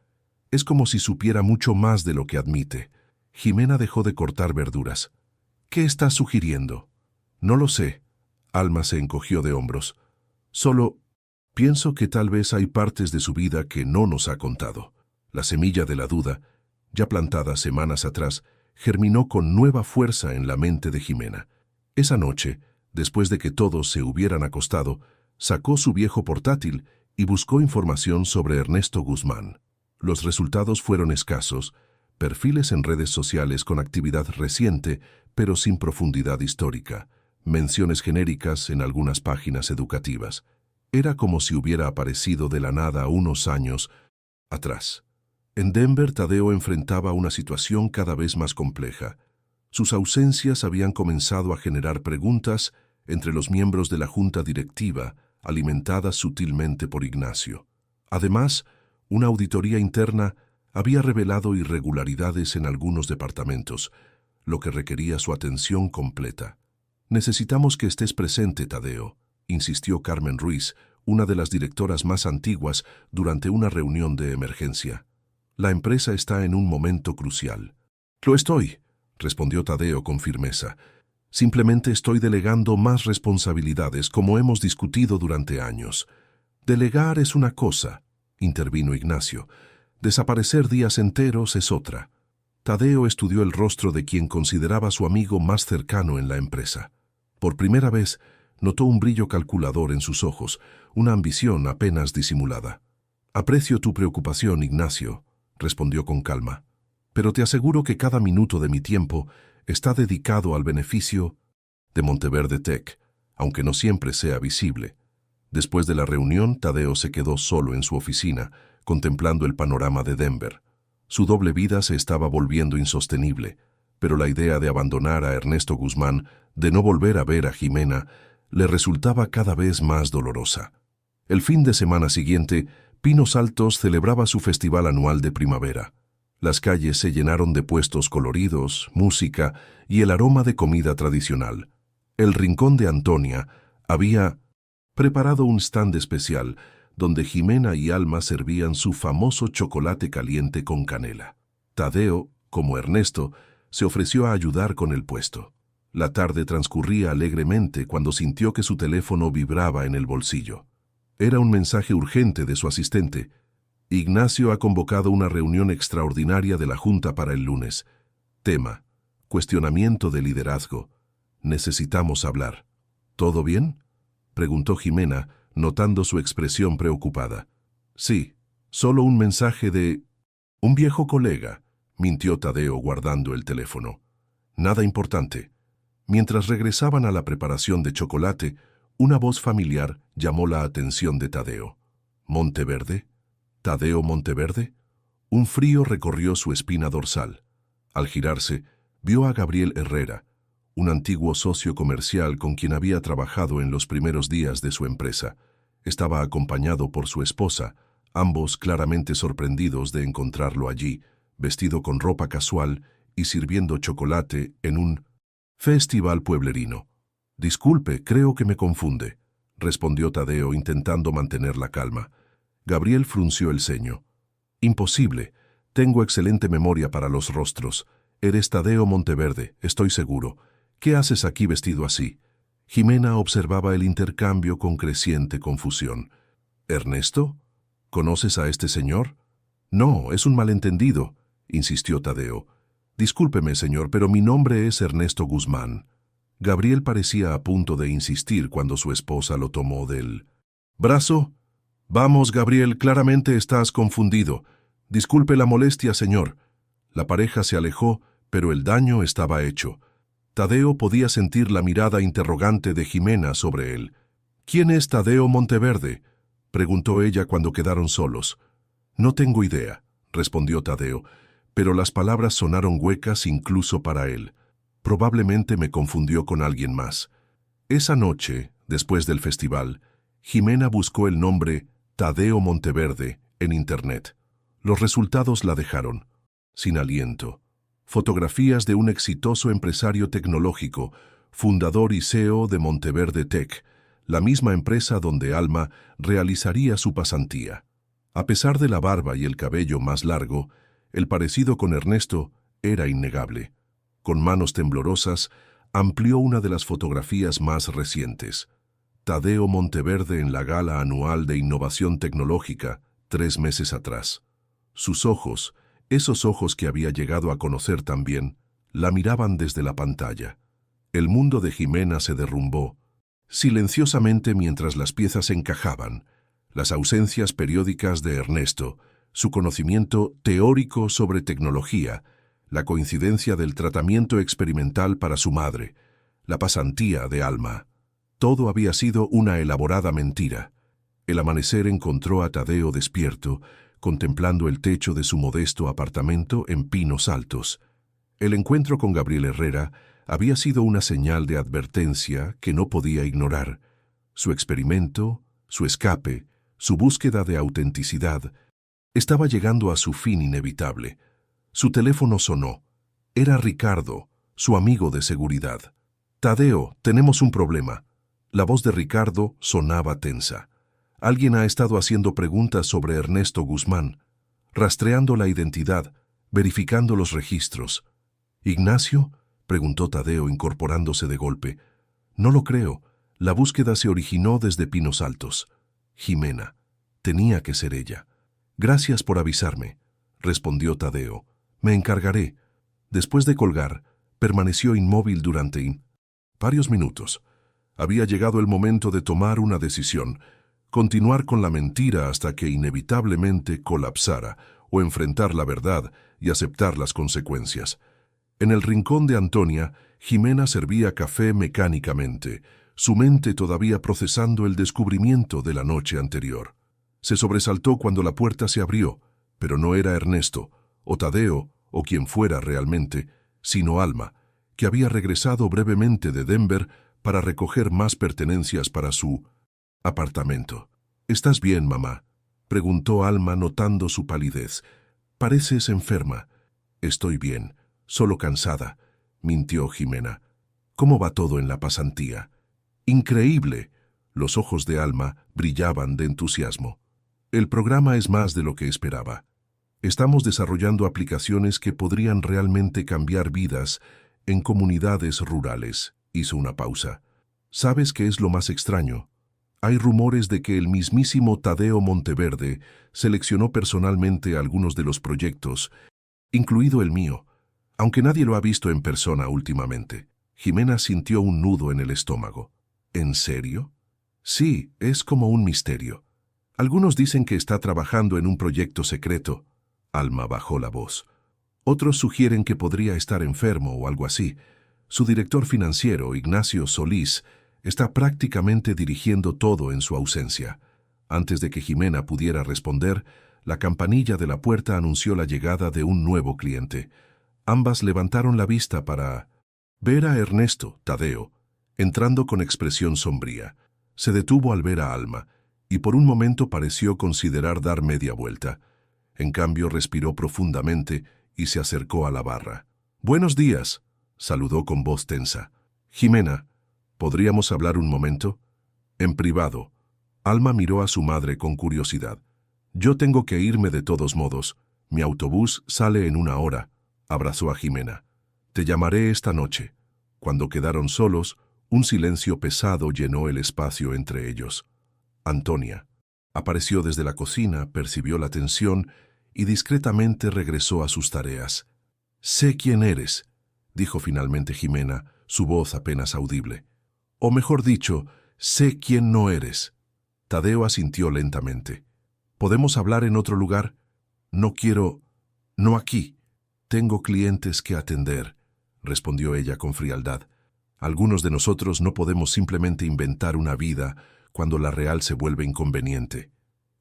Es como si supiera mucho más de lo que admite». Jimena dejó de cortar verduras. «¿Qué estás sugiriendo?». «No lo sé». Alma se encogió de hombros. «Solo pienso que tal vez hay partes de su vida que no nos ha contado». La semilla de la duda, ya plantada semanas atrás, germinó con nueva fuerza en la mente de Jimena. Esa noche, después de que todos se hubieran acostado, sacó su viejo portátil y buscó información sobre Ernesto Guzmán. Los resultados fueron escasos, perfiles en redes sociales con actividad reciente, pero sin profundidad histórica, menciones genéricas en algunas páginas educativas. Era como si hubiera aparecido de la nada unos años atrás. En Denver, Tadeo enfrentaba una situación cada vez más compleja. Sus ausencias habían comenzado a generar preguntas entre los miembros de la junta directiva, alimentadas sutilmente por Ignacio. Además, una auditoría interna había revelado irregularidades en algunos departamentos, lo que requería su atención completa. «Necesitamos que estés presente, Tadeo», insistió Carmen Ruiz, una de las directoras más antiguas, durante una reunión de emergencia. La empresa está en un momento crucial. Lo estoy, respondió Tadeo con firmeza. Simplemente estoy delegando más responsabilidades, como hemos discutido durante años. Delegar es una cosa, intervino Ignacio. Desaparecer días enteros es otra. Tadeo estudió el rostro de quien consideraba su amigo más cercano en la empresa. Por primera vez, notó un brillo calculador en sus ojos, una ambición apenas disimulada. «Aprecio tu preocupación, Ignacio», respondió con calma. «Pero te aseguro que cada minuto de mi tiempo está dedicado al beneficio de Monteverde Tech, aunque no siempre sea visible». Después de la reunión, Tadeo se quedó solo en su oficina, contemplando el panorama de Denver. Su doble vida se estaba volviendo insostenible, pero la idea de abandonar a Ernesto Guzmán, de no volver a ver a Jimena, le resultaba cada vez más dolorosa. El fin de semana siguiente, Pinos Altos celebraba su festival anual de primavera. Las calles se llenaron de puestos coloridos, música y el aroma de comida tradicional. El rincón de Antonia había preparado un stand especial donde Jimena y Alma servían su famoso chocolate caliente con canela. Tadeo, como Ernesto, se ofreció a ayudar con el puesto. La tarde transcurría alegremente cuando sintió que su teléfono vibraba en el bolsillo. Era un mensaje urgente de su asistente. Ignacio ha convocado una reunión extraordinaria de la Junta para el lunes. Tema: cuestionamiento de liderazgo. Necesitamos hablar. ¿Todo bien?, preguntó Jimena, notando su expresión preocupada. Sí, solo un mensaje de un viejo colega, mintió Tadeo guardando el teléfono. Nada importante. Mientras regresaban a la preparación de chocolate, una voz familiar llamó la atención de Tadeo. ¿Monteverde? ¿Tadeo Monteverde? Un frío recorrió su espina dorsal. Al girarse, vio a Gabriel Herrera, un antiguo socio comercial con quien había trabajado en los primeros días de su empresa. Estaba acompañado por su esposa, ambos claramente sorprendidos de encontrarlo allí, vestido con ropa casual y sirviendo chocolate en un festival pueblerino. «Disculpe, creo que me confunde», respondió Tadeo intentando mantener la calma. Gabriel frunció el ceño. «Imposible. Tengo excelente memoria para los rostros. Eres Tadeo Monteverde, estoy seguro. ¿Qué haces aquí vestido así?» Jimena observaba el intercambio con creciente confusión. «¿Ernesto? ¿Conoces a este señor?» «No, es un malentendido», insistió Tadeo. «Discúlpeme, señor, pero mi nombre es Ernesto Guzmán». Gabriel parecía a punto de insistir cuando su esposa lo tomó del brazo. «Vamos, Gabriel, claramente estás confundido. Disculpe la molestia, señor». La pareja se alejó, pero el daño estaba hecho. Tadeo podía sentir la mirada interrogante de Jimena sobre él. «¿Quién es Tadeo Monteverde?», preguntó ella cuando quedaron solos. «No tengo idea», respondió Tadeo, pero las palabras sonaron huecas incluso para él. Probablemente me confundió con alguien más. Esa noche, después del festival, Jimena buscó el nombre Tadeo Monteverde en Internet. Los resultados la dejaron sin aliento. Fotografías de un exitoso empresario tecnológico, fundador y CEO de Monteverde Tech, la misma empresa donde Alma realizaría su pasantía. A pesar de la barba y el cabello más largo, el parecido con Ernesto era innegable. Con manos temblorosas, amplió una de las fotografías más recientes. Tadeo Monteverde en la gala anual de innovación tecnológica, 3 meses atrás. Sus ojos, esos ojos que había llegado a conocer también, la miraban desde la pantalla. El mundo de Jimena se derrumbó, silenciosamente mientras las piezas encajaban. Las ausencias periódicas de Ernesto, su conocimiento teórico sobre tecnología, la coincidencia del tratamiento experimental para su madre, la pasantía de Alma. Todo había sido una elaborada mentira. El amanecer encontró a Tadeo despierto, contemplando el techo de su modesto apartamento en Pinos Altos. El encuentro con Gabriel Herrera había sido una señal de advertencia que no podía ignorar. Su experimento, su escape, su búsqueda de autenticidad, estaba llegando a su fin inevitable. Su teléfono sonó. Era Ricardo, su amigo de seguridad. «Tadeo, tenemos un problema». La voz de Ricardo sonaba tensa. Alguien ha estado haciendo preguntas sobre Ernesto Guzmán, rastreando la identidad, verificando los registros. ¿Ignacio?, preguntó Tadeo incorporándose de golpe. No lo creo. La búsqueda se originó desde Pinos Altos. Jimena. Tenía que ser ella. Gracias por avisarme, respondió Tadeo. Me encargaré. Después de colgar, permaneció inmóvil durante varios minutos. Había llegado el momento de tomar una decisión, continuar con la mentira hasta que inevitablemente colapsara, o enfrentar la verdad y aceptar las consecuencias. En el rincón de Antonia, Jimena servía café mecánicamente, su mente todavía procesando el descubrimiento de la noche anterior. Se sobresaltó cuando la puerta se abrió, pero no era Ernesto, o Tadeo, o quien fuera realmente, sino Alma, que había regresado brevemente de Denver para recoger más pertenencias para su apartamento. ¿Estás bien, mamá?, preguntó Alma notando su palidez. Pareces enferma. Estoy bien, solo cansada, mintió Jimena. ¿Cómo va todo en la pasantía? Increíble. Los ojos de Alma brillaban de entusiasmo. El programa es más de lo que esperaba. Estamos desarrollando aplicaciones que podrían realmente cambiar vidas en comunidades rurales. Hizo una pausa. ¿Sabes qué es lo más extraño? Hay rumores de que el mismísimo Tadeo Monteverde seleccionó personalmente algunos de los proyectos, incluido el mío, aunque nadie lo ha visto en persona últimamente. Jimena sintió un nudo en el estómago. ¿En serio? Sí, es como un misterio. Algunos dicen que está trabajando en un proyecto secreto. Alma bajó la voz. Otros sugieren que podría estar enfermo o algo así. Su director financiero, Ignacio Solís, está prácticamente dirigiendo todo en su ausencia. Antes de que Jimena pudiera responder, la campanilla de la puerta anunció la llegada de un nuevo cliente. Ambas levantaron la vista para ver a Ernesto, Tadeo, entrando con expresión sombría. Se detuvo al ver a Alma, y por un momento pareció considerar dar media vuelta. En cambio, respiró profundamente y se acercó a la barra. «Buenos días», saludó con voz tensa. «Jimena, ¿podríamos hablar un momento?» «En privado». Alma miró a su madre con curiosidad. «Yo tengo que irme de todos modos. Mi autobús sale en 1 hora», abrazó a Jimena. «Te llamaré esta noche». Cuando quedaron solos, un silencio pesado llenó el espacio entre ellos. Antonia apareció desde la cocina, percibió la tensión y discretamente regresó a sus tareas. «Sé quién eres», dijo finalmente Jimena, su voz apenas audible. «O mejor dicho, sé quién no eres». Tadeo asintió lentamente. «¿Podemos hablar en otro lugar?» «No quiero... no aquí. Tengo clientes que atender», respondió ella con frialdad. «Algunos de nosotros no podemos simplemente inventar una vida cuando la real se vuelve inconveniente».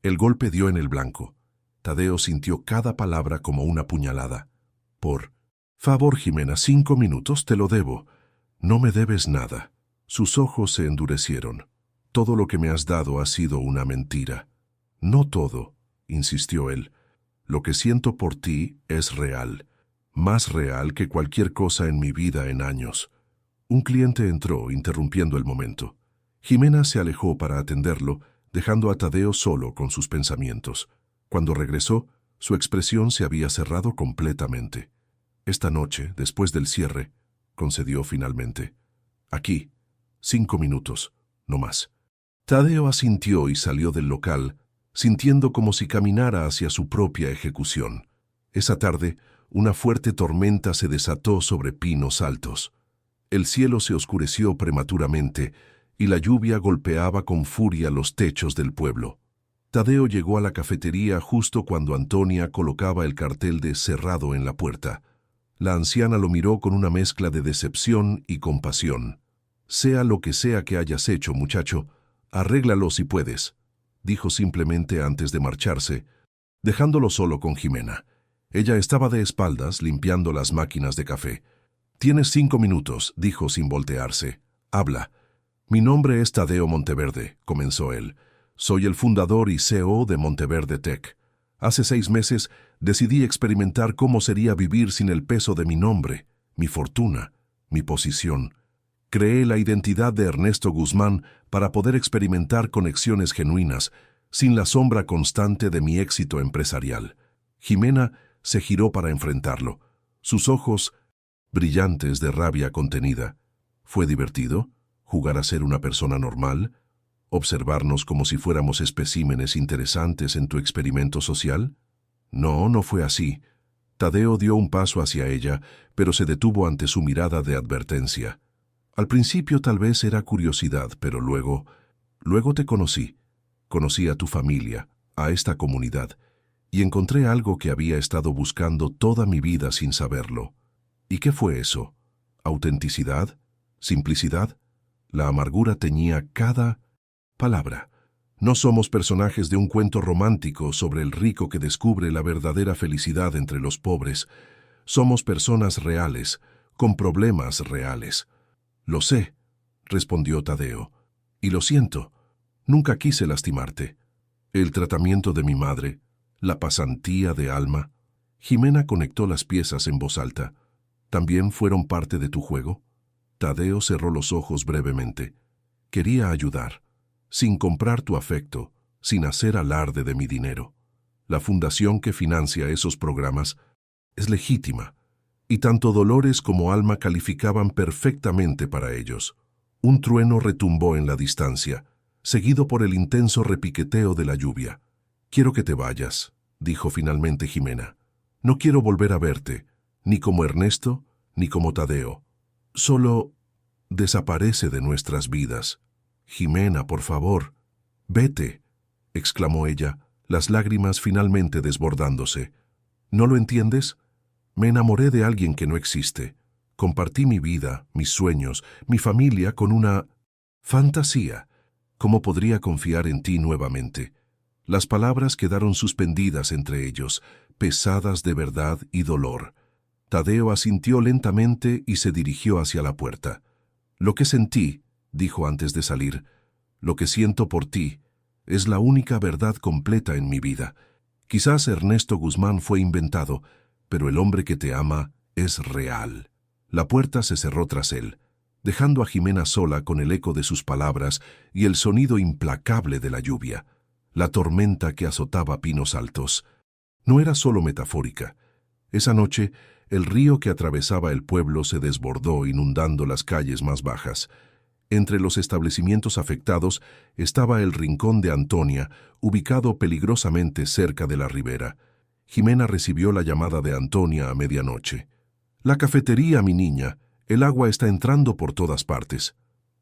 El golpe dio en el blanco. Tadeo sintió cada palabra como una puñalada. «Por favor, Jimena, 5 minutos, te lo debo». «No me debes nada». Sus ojos se endurecieron. «Todo lo que me has dado ha sido una mentira». «No todo», insistió él. «Lo que siento por ti es real, más real que cualquier cosa en mi vida en años». Un cliente entró, interrumpiendo el momento. Jimena se alejó para atenderlo, dejando a Tadeo solo con sus pensamientos. Cuando regresó, su expresión se había cerrado completamente. «Esta noche, después del cierre», concedió finalmente. «Aquí, 5 minutos, no más». Tadeo asintió y salió del local, sintiendo como si caminara hacia su propia ejecución. Esa tarde, una fuerte tormenta se desató sobre Pinos Altos. El cielo se oscureció prematuramente y la lluvia golpeaba con furia los techos del pueblo. Tadeo llegó a la cafetería justo cuando Antonia colocaba el cartel de cerrado en la puerta. La anciana lo miró con una mezcla de decepción y compasión. «Sea lo que sea que hayas hecho, muchacho, arréglalo si puedes», dijo simplemente antes de marcharse, dejándolo solo con Jimena. Ella estaba de espaldas limpiando las máquinas de café. «Tienes 5 minutos», dijo sin voltearse. «Habla». «Mi nombre es Tadeo Monteverde», comenzó él. «Soy el fundador y CEO de Monteverde Tech. Hace 6 meses decidí experimentar cómo sería vivir sin el peso de mi nombre, mi fortuna, mi posición. Creé la identidad de Ernesto Guzmán para poder experimentar conexiones genuinas, sin la sombra constante de mi éxito empresarial. Jimena se giró para enfrentarlo, sus ojos brillantes de rabia contenida. ¿Fue divertido jugar a ser una persona normal? ¿Observarnos como si fuéramos especímenes interesantes en tu experimento social? No, no fue así. Tadeo dio un paso hacia ella, pero se detuvo ante su mirada de advertencia. Al principio tal vez era curiosidad, pero luego te conocí. Conocí a tu familia, a esta comunidad, y encontré algo que había estado buscando toda mi vida sin saberlo. ¿Y qué fue eso? ¿Autenticidad? ¿Simplicidad? La amargura teñía cada palabra. No somos personajes de un cuento romántico sobre el rico que descubre la verdadera felicidad entre los pobres. Somos personas reales, con problemas reales. Lo sé, respondió Tadeo, y lo siento. Nunca quise lastimarte. El tratamiento de mi madre, la pasantía de Alma. Jimena conectó las piezas en voz alta. ¿También fueron parte de tu juego? Tadeo cerró los ojos brevemente. Quería ayudar, sin comprar tu afecto, sin hacer alarde de mi dinero. La fundación que financia esos programas es legítima, y tanto Dolores como Alma calificaban perfectamente para ellos. Un trueno retumbó en la distancia, seguido por el intenso repiqueteo de la lluvia. Quiero que te vayas, dijo finalmente Jimena. No quiero volver a verte, ni como Ernesto, ni como Tadeo. Solo desaparece de nuestras vidas. Jimena, por favor, vete, exclamó ella, las lágrimas finalmente desbordándose. ¿No lo entiendes? Me enamoré de alguien que no existe. Compartí mi vida, mis sueños, mi familia con una fantasía. ¿Cómo podría confiar en ti nuevamente? Las palabras quedaron suspendidas entre ellos, pesadas de verdad y dolor. Tadeo asintió lentamente y se dirigió hacia la puerta. Lo que sentí, dijo antes de salir, lo que siento por ti, es la única verdad completa en mi vida. Quizás Ernesto Guzmán fue inventado, pero el hombre que te ama es real. La puerta se cerró tras él, dejando a Jimena sola con el eco de sus palabras y el sonido implacable de la lluvia, la tormenta que azotaba Pinos Altos. No era solo metafórica. Esa noche, el río que atravesaba el pueblo se desbordó inundando las calles más bajas. Entre los establecimientos afectados estaba el rincón de Antonia, ubicado peligrosamente cerca de la ribera. Jimena recibió la llamada de Antonia a medianoche. «La cafetería, mi niña. El agua está entrando por todas partes».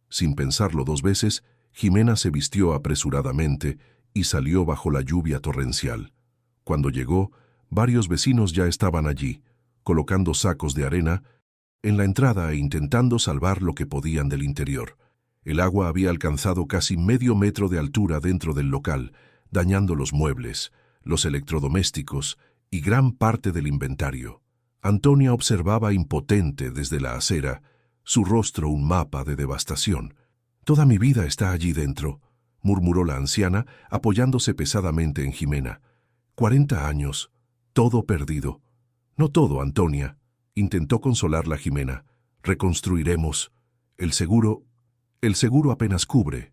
Sin pensarlo dos veces, Jimena se vistió apresuradamente y salió bajo la lluvia torrencial. Cuando llegó, varios vecinos ya estaban allí, colocando sacos de arena en la entrada e intentando salvar lo que podían del interior. El agua había alcanzado casi medio metro de altura dentro del local, dañando los muebles, los electrodomésticos y gran parte del inventario. Antonia observaba impotente desde la acera, su rostro un mapa de devastación. «Toda mi vida está allí dentro», murmuró la anciana, apoyándose pesadamente en Jimena. 40 años, todo perdido. «No todo, Antonia», intentó consolarla Jimena. «Reconstruiremos. El seguro apenas cubre».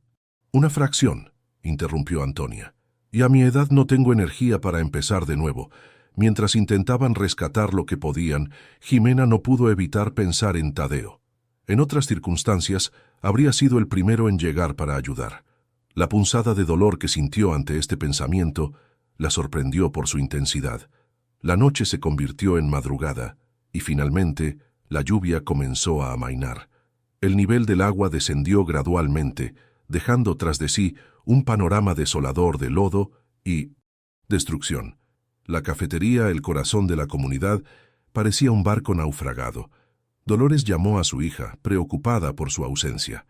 «Una fracción», interrumpió Antonia. «Y a mi edad no tengo energía para empezar de nuevo». Mientras intentaban rescatar lo que podían, Jimena no pudo evitar pensar en Tadeo. En otras circunstancias, habría sido el primero en llegar para ayudar. La punzada de dolor que sintió ante este pensamiento la sorprendió por su intensidad. La noche se convirtió en madrugada, y finalmente la lluvia comenzó a amainar. El nivel del agua descendió gradualmente, dejando tras de sí un panorama desolador de lodo y destrucción. La cafetería, el corazón de la comunidad, parecía un barco naufragado. Dolores llamó a su hija, preocupada por su ausencia.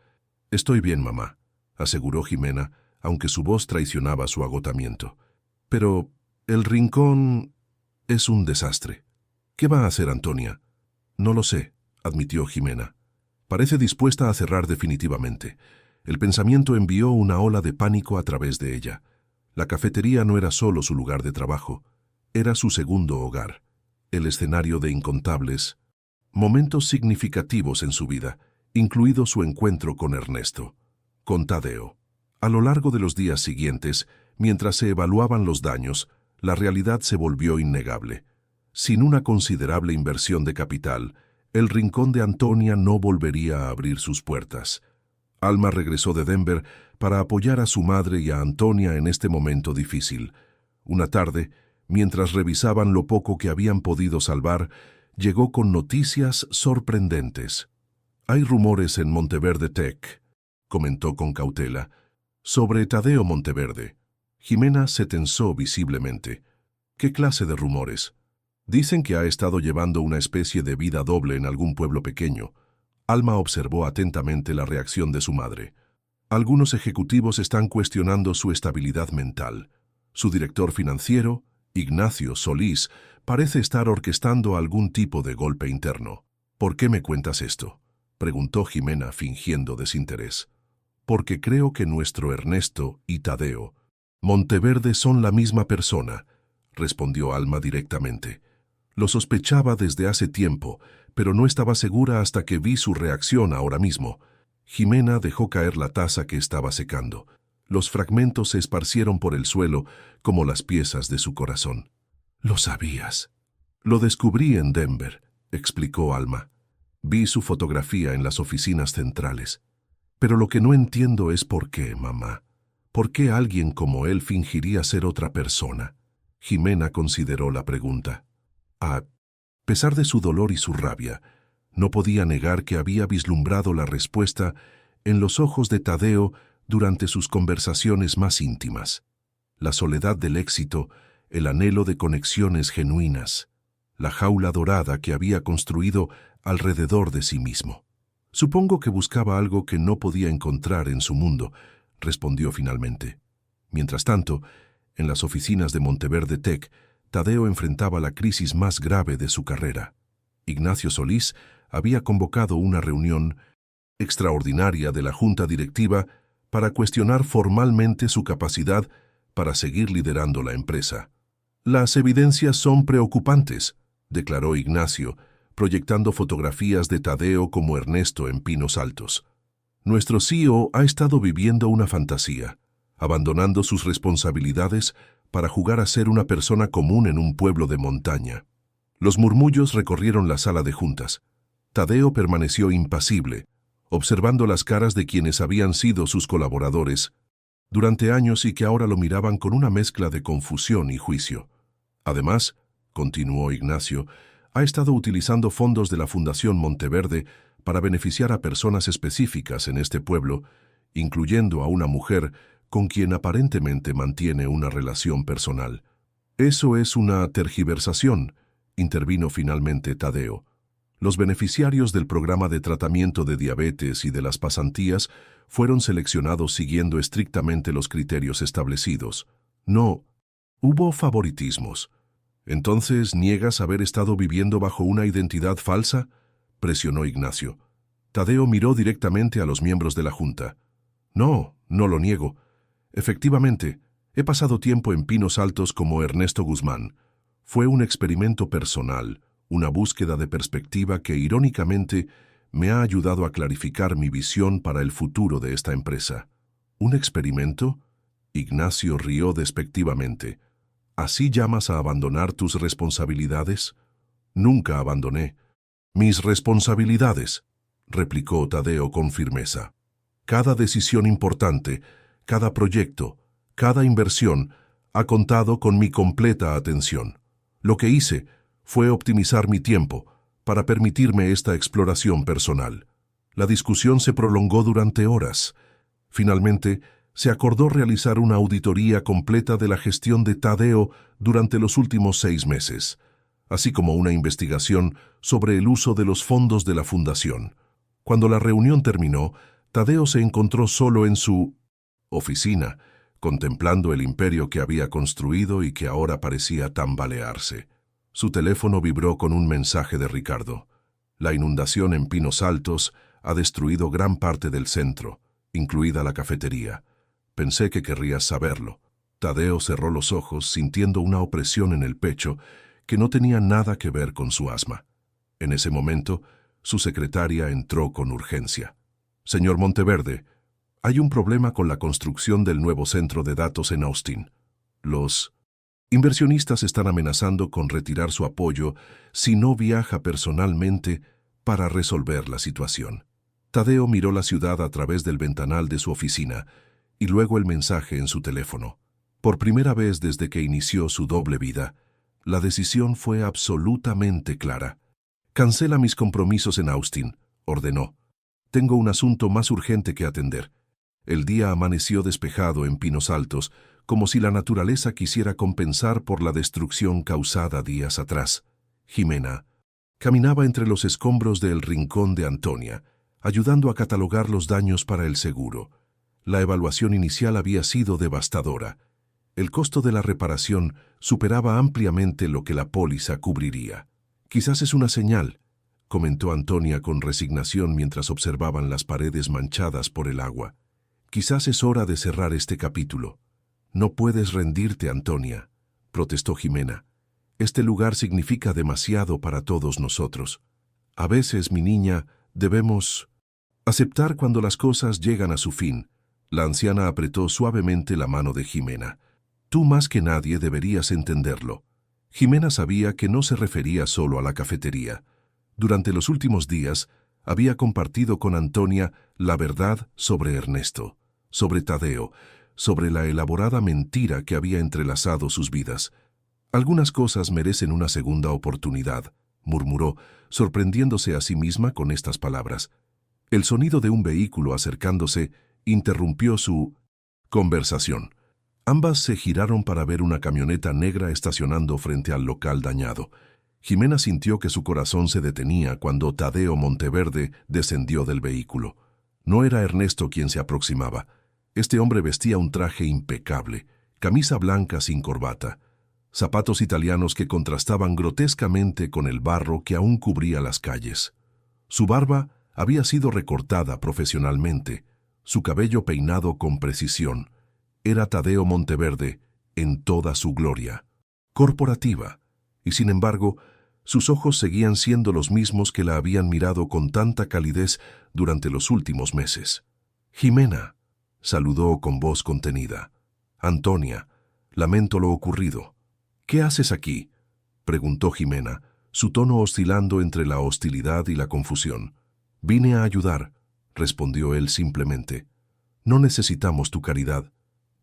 «Estoy bien, mamá», aseguró Jimena, aunque su voz traicionaba su agotamiento. «Pero el rincón es un desastre. ¿Qué va a hacer Antonia?» «No lo sé», admitió Jimena. «Parece dispuesta a cerrar definitivamente». El pensamiento envió una ola de pánico a través de ella. La cafetería no era solo su lugar de trabajo. Era su segundo hogar, el escenario de incontables momentos significativos en su vida, incluido su encuentro con Ernesto, con Tadeo. A lo largo de los días siguientes, mientras se evaluaban los daños, la realidad se volvió innegable. Sin una considerable inversión de capital, el rincón de Antonia no volvería a abrir sus puertas. Alma regresó de Denver para apoyar a su madre y a Antonia en este momento difícil. Una tarde, mientras revisaban lo poco que habían podido salvar, llegó con noticias sorprendentes. «Hay rumores en Monteverde Tech», comentó con cautela, «sobre Tadeo Monteverde». Jimena se tensó visiblemente. «¿Qué clase de rumores?» «Dicen que ha estado llevando una especie de vida doble en algún pueblo pequeño». Alma observó atentamente la reacción de su madre. «Algunos ejecutivos están cuestionando su estabilidad mental. Su director financiero, Ignacio Solís, parece estar orquestando algún tipo de golpe interno». «¿Por qué me cuentas esto?», preguntó Jimena fingiendo desinterés. «Porque creo que nuestro Ernesto y Tadeo Monteverde son la misma persona», respondió Alma directamente. «Lo sospechaba desde hace tiempo, pero no estaba segura hasta que vi su reacción ahora mismo». Jimena dejó caer la taza que estaba secando. Los fragmentos se esparcieron por el suelo como las piezas de su corazón. «Lo sabías». «Lo descubrí en Denver», explicó Alma. «Vi su fotografía en las oficinas centrales. Pero lo que no entiendo es por qué, mamá. ¿Por qué alguien como él fingiría ser otra persona?». Jimena consideró la pregunta. A pesar de su dolor y su rabia, no podía negar que había vislumbrado la respuesta en los ojos de Tadeo durante sus conversaciones más íntimas. La soledad del éxito, el anhelo de conexiones genuinas, la jaula dorada que había construido alrededor de sí mismo. «Supongo que buscaba algo que no podía encontrar en su mundo», respondió finalmente. Mientras tanto, en las oficinas de Monteverde Tech, Tadeo enfrentaba la crisis más grave de su carrera. Ignacio Solís había convocado una reunión extraordinaria de la junta directiva para cuestionar formalmente su capacidad para seguir liderando la empresa. «Las evidencias son preocupantes», declaró Ignacio, proyectando fotografías de Tadeo como Ernesto en Pinos Altos. «Nuestro CEO ha estado viviendo una fantasía, abandonando sus responsabilidades para jugar a ser una persona común en un pueblo de montaña». Los murmullos recorrieron la sala de juntas. Tadeo permaneció impasible, observando las caras de quienes habían sido sus colaboradores durante años y que ahora lo miraban con una mezcla de confusión y juicio. «Además», continuó Ignacio, «ha estado utilizando fondos de la Fundación Monteverde para beneficiar a personas específicas en este pueblo, incluyendo a una mujer con quien aparentemente mantiene una relación personal». «Eso es una tergiversación», intervino finalmente Tadeo. «Los beneficiarios del programa de tratamiento de diabetes y de las pasantías fueron seleccionados siguiendo estrictamente los criterios establecidos. No hubo favoritismos». «¿Entonces niegas haber estado viviendo bajo una identidad falsa?», presionó Ignacio. Tadeo miró directamente a los miembros de la junta. «No, no lo niego. Efectivamente, he pasado tiempo en Pinos Altos como Ernesto Guzmán. Fue un experimento personal, una búsqueda de perspectiva que irónicamente me ha ayudado a clarificar mi visión para el futuro de esta empresa». «¿Un experimento?», Ignacio rió despectivamente. «¿Así llamas a abandonar tus responsabilidades?». «Nunca abandoné mis responsabilidades», replicó Tadeo con firmeza. «Cada decisión importante, cada proyecto, cada inversión ha contado con mi completa atención. Lo que hice fue optimizar mi tiempo para permitirme esta exploración personal». La discusión se prolongó durante horas. Finalmente, se acordó realizar una auditoría completa de la gestión de Tadeo durante los últimos 6 meses, así como una investigación sobre el uso de los fondos de la fundación. Cuando la reunión terminó, Tadeo se encontró solo en su oficina, contemplando el imperio que había construido y que ahora parecía tambalearse. Su teléfono vibró con un mensaje de Ricardo. «La inundación en Pinos Altos ha destruido gran parte del centro, incluida la cafetería. Pensé que querrías saberlo». Tadeo cerró los ojos sintiendo una opresión en el pecho que no tenía nada que ver con su asma. En ese momento, Su secretaria entró con urgencia. Señor Monteverde, hay un problema con la construcción del nuevo centro de datos en Austin. Los inversionistas están amenazando con retirar su apoyo si no viaja personalmente para resolver la situación. Tadeo miró la ciudad a través del ventanal de su oficina y luego el mensaje en su teléfono. Por primera vez desde que inició su doble vida, la decisión fue absolutamente clara. Cancela mis compromisos en Austin, ordenó. Tengo un asunto más urgente que atender. El día amaneció despejado en Pinos Altos, como si la naturaleza quisiera compensar por la destrucción causada días atrás. Jimena caminaba entre los escombros del rincón de Antonia, ayudando a catalogar los daños para el seguro. La evaluación inicial había sido devastadora. El costo de la reparación superaba ampliamente lo que la póliza cubriría. Quizás es una señal, comentó Antonia con resignación mientras observaban las paredes manchadas por el agua. Quizás es hora de cerrar este capítulo. No puedes rendirte, Antonia, protestó Jimena. Este lugar significa demasiado para todos nosotros. A veces, mi niña, debemos aceptar cuando las cosas llegan a su fin. La anciana apretó suavemente la mano de Jimena. Tú más que nadie deberías entenderlo. Jimena sabía que no se refería solo a la cafetería. Durante los últimos días, había compartido con Antonia la verdad sobre Ernesto, sobre Tadeo, sobre la elaborada mentira que había entrelazado sus vidas. Algunas cosas merecen una segunda oportunidad, murmuró, sorprendiéndose a sí misma con estas palabras. El sonido de un vehículo acercándose interrumpió su conversación. Ambas se giraron para ver una camioneta negra estacionando frente al local dañado. Jimena sintió que su corazón se detenía cuando Tadeo Monteverde descendió del vehículo. No era Ernesto quien se aproximaba. Este hombre vestía un traje impecable, camisa blanca sin corbata, zapatos italianos que contrastaban grotescamente con el barro que aún cubría las calles. Su barba había sido recortada profesionalmente, su cabello peinado con precisión. Era Tadeo Monteverde en toda su gloria, corporativa, y sin embargo, sus ojos seguían siendo los mismos que la habían mirado con tanta calidez durante los últimos meses. Jimena, saludó con voz contenida. Antonia, lamento lo ocurrido. ¿Qué haces aquí?, preguntó Jimena, su tono oscilando entre la hostilidad y la confusión. Vine a ayudar, respondió él simplemente. No necesitamos tu caridad,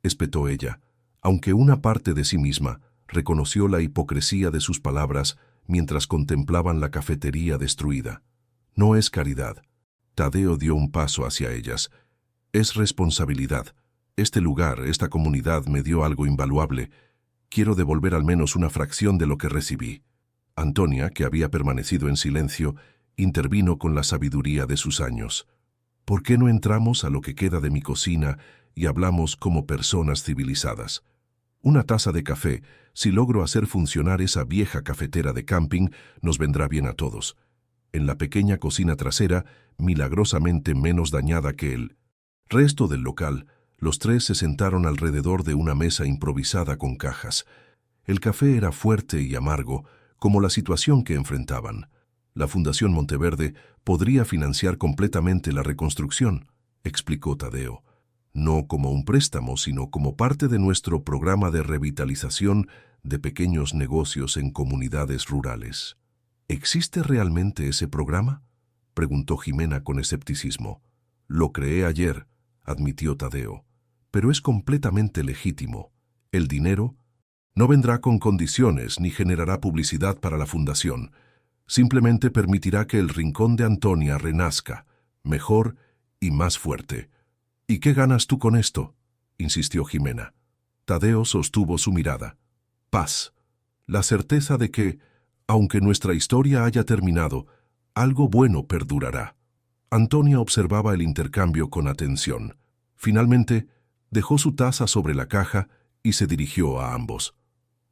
espetó ella, aunque una parte de sí misma reconoció la hipocresía de sus palabras mientras contemplaban la cafetería destruida. No es caridad. Tadeo dio un paso hacia ellas. Es responsabilidad. Este lugar, esta comunidad me dio algo invaluable. Quiero devolver al menos una fracción de lo que recibí. Antonia, que había permanecido en silencio, intervino con la sabiduría de sus años. ¿Por qué no entramos a lo que queda de mi cocina y hablamos como personas civilizadas? Una taza de café, si logro hacer funcionar esa vieja cafetera de camping, nos vendrá bien a todos. En la pequeña cocina trasera, milagrosamente menos dañada que el resto del local, los tres se sentaron alrededor de una mesa improvisada con cajas. El café era fuerte y amargo, como la situación que enfrentaban. La Fundación Monteverde podría financiar completamente la reconstrucción, explicó Tadeo. No como un préstamo, sino como parte de nuestro programa de revitalización de pequeños negocios en comunidades rurales. ¿Existe realmente ese programa?, preguntó Jimena con escepticismo. Lo creé ayer, admitió Tadeo, pero es completamente legítimo. El dinero no vendrá con condiciones ni generará publicidad para la fundación. Simplemente permitirá que el rincón de Antonia renazca, mejor y más fuerte. ¿Y qué ganas tú con esto?, insistió Jimena. Tadeo sostuvo su mirada. Paz. La certeza de que, aunque nuestra historia haya terminado, algo bueno perdurará. Antonia observaba el intercambio con atención. Finalmente, dejó su taza sobre la caja y se dirigió a ambos.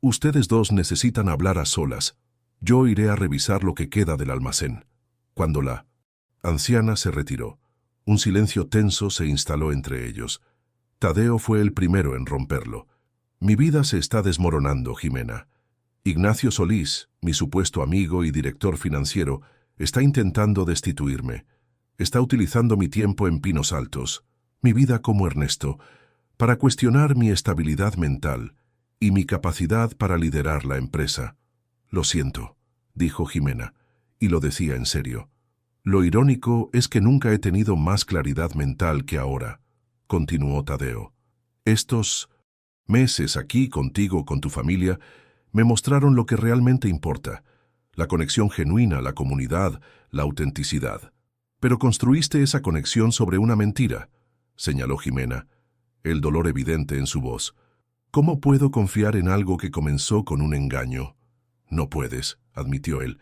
Ustedes dos necesitan hablar a solas. Yo iré a revisar lo que queda del almacén. Cuando la anciana se retiró, un silencio tenso se instaló entre ellos. Tadeo fue el primero en romperlo. Mi vida se está desmoronando, Jimena. Ignacio Solís, mi supuesto amigo y director financiero, Está intentando destituirme. Está utilizando mi tiempo en Pinos Altos, mi vida como Ernesto, para cuestionar mi estabilidad mental y mi capacidad para liderar la empresa. Lo siento, dijo Jimena, y lo decía en serio. Lo irónico es que nunca he tenido más claridad mental que ahora, continuó Tadeo. Estos meses aquí contigo, con tu familia, me mostraron lo que realmente importa, la conexión genuina, la comunidad, la autenticidad. Pero construiste esa conexión sobre una mentira, señaló Jimena, el dolor evidente en su voz. ¿Cómo puedo confiar en algo que comenzó con un engaño? No puedes, admitió él,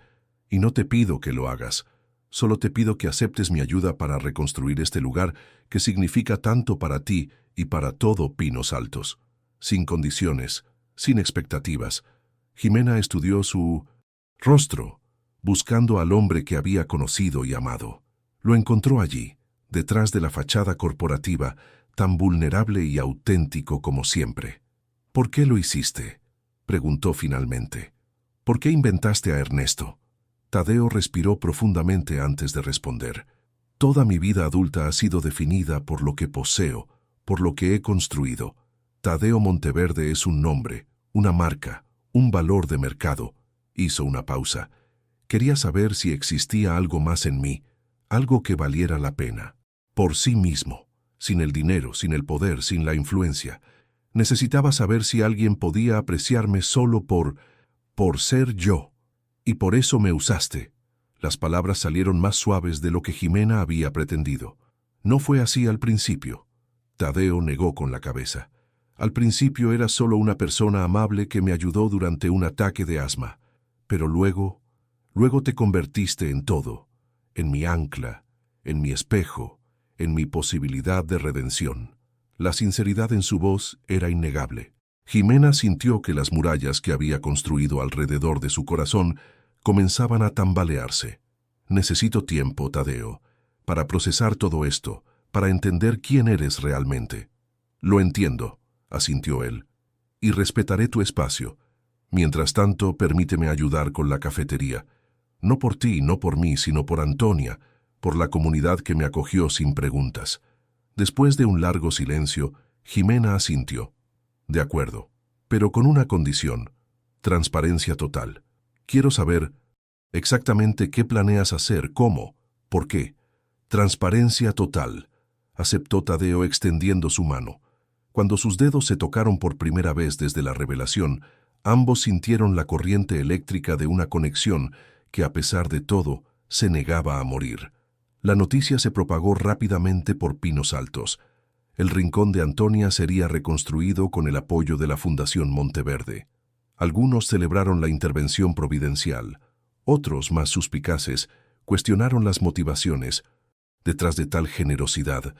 y no te pido que lo hagas. Solo te pido que aceptes mi ayuda para reconstruir este lugar que significa tanto para ti y para todo Pinos Altos. Sin condiciones, sin expectativas. Jimena estudió su rostro, buscando al hombre que había conocido y amado. Lo encontró allí, detrás de la fachada corporativa, tan vulnerable y auténtico como siempre. ¿Por qué lo hiciste?, preguntó finalmente. ¿Por qué inventaste a Ernesto? Tadeo respiró profundamente antes de responder. Toda mi vida adulta ha sido definida por lo que poseo, por lo que he construido. Tadeo Monteverde es un nombre, una marca, un valor de mercado. Hizo una pausa. Quería saber si existía algo más en mí, algo que valiera la pena. Por sí mismo, sin el dinero, sin el poder, sin la influencia. Necesitaba saber si alguien podía apreciarme solo por ser yo. Y por eso me usaste. Las palabras salieron más suaves de lo que Jimena había pretendido. No fue así al principio. Tadeo negó con la cabeza. Al principio era solo una persona amable que me ayudó durante un ataque de asma. Pero luego te convertiste en todo, en mi ancla, en mi espejo, en mi posibilidad de redención. La sinceridad en su voz era innegable. Jimena sintió que las murallas que había construido alrededor de su corazón comenzaban a tambalearse. Necesito tiempo, Tadeo, para procesar todo esto, para entender quién eres realmente. Lo entiendo, asintió él, y respetaré tu espacio. Mientras tanto, permíteme ayudar con la cafetería. No por ti, no por mí, sino por Antonia, por la comunidad que me acogió sin preguntas. Después de un largo silencio, Jimena asintió. De acuerdo, pero con una condición: transparencia total. Quiero saber exactamente qué planeas hacer, cómo, por qué. Transparencia total, aceptó Tadeo extendiendo su mano. Cuando sus dedos se tocaron por primera vez desde la revelación, ambos sintieron la corriente eléctrica de una conexión que, a pesar de todo, se negaba a morir. La noticia se propagó rápidamente por Pinos Altos. El rincón de Antonia sería reconstruido con el apoyo de la Fundación Monteverde. Algunos celebraron la intervención providencial. Otros, más suspicaces, cuestionaron las motivaciones. Detrás de tal generosidad,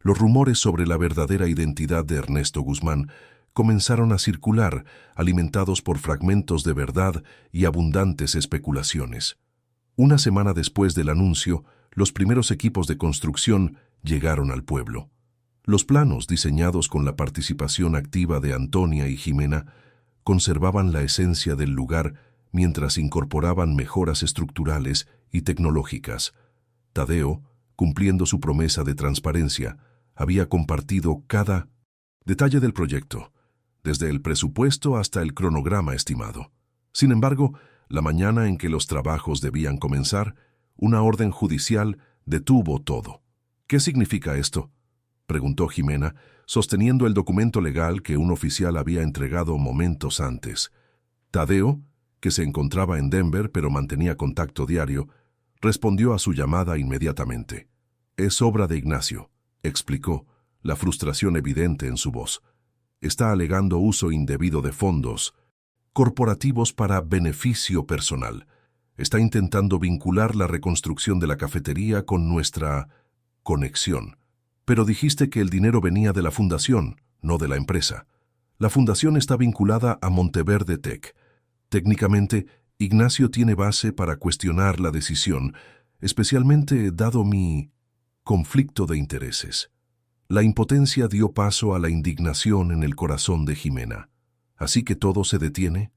los rumores sobre la verdadera identidad de Ernesto Guzmán comenzaron a circular, alimentados por fragmentos de verdad y abundantes especulaciones. Una semana después del anuncio, los primeros equipos de construcción llegaron al pueblo. Los planos, diseñados con la participación activa de Antonia y Jimena, conservaban la esencia del lugar mientras incorporaban mejoras estructurales y tecnológicas. Tadeo, cumpliendo su promesa de transparencia, había compartido cada detalle del proyecto, desde el presupuesto hasta el cronograma estimado. Sin embargo, la mañana en que los trabajos debían comenzar, una orden judicial detuvo todo. ¿Qué significa esto?, preguntó Jimena, sosteniendo el documento legal que un oficial había entregado momentos antes. Tadeo, que se encontraba en Denver pero mantenía contacto diario, respondió a su llamada inmediatamente. «Es obra de Ignacio», explicó, la frustración evidente en su voz. «Está alegando uso indebido de fondos corporativos para beneficio personal. Está intentando vincular la reconstrucción de la cafetería con nuestra conexión. Pero dijiste que el dinero venía de la fundación, no de la empresa. La fundación está vinculada a Monteverde Tech. Técnicamente, Ignacio tiene base para cuestionar la decisión, especialmente dado mi conflicto de intereses». La impotencia dio paso a la indignación en el corazón de Jimena. ¿Así que todo se detiene?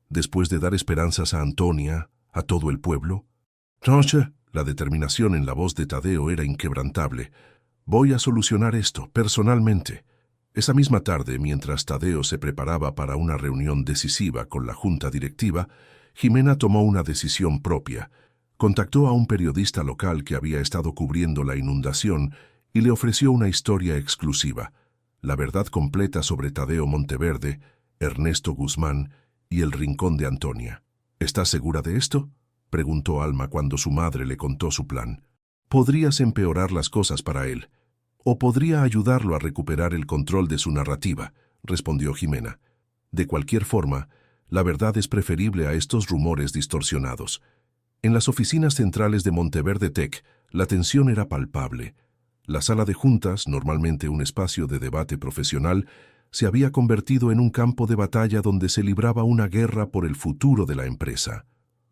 Después de dar esperanzas a Antonia, a todo el pueblo. Roche, la determinación en la voz de Tadeo era inquebrantable. Voy a solucionar esto, personalmente. Esa misma tarde, mientras Tadeo se preparaba para una reunión decisiva con la junta directiva, Jimena tomó una decisión propia. Contactó a un periodista local que había estado cubriendo la inundación y le ofreció una historia exclusiva, la verdad completa sobre Tadeo Monteverde, Ernesto Guzmán y el rincón de Antonia. ¿Estás segura de esto?, preguntó Alma cuando su madre le contó su plan. Podrías empeorar las cosas para él, o podría ayudarlo a recuperar el control de su narrativa, respondió Jimena. De cualquier forma, la verdad es preferible a estos rumores distorsionados. En las oficinas centrales de Monteverde Tech, la tensión era palpable. La sala de juntas, normalmente un espacio de debate profesional, se había convertido en un campo de batalla donde se libraba una guerra por el futuro de la empresa.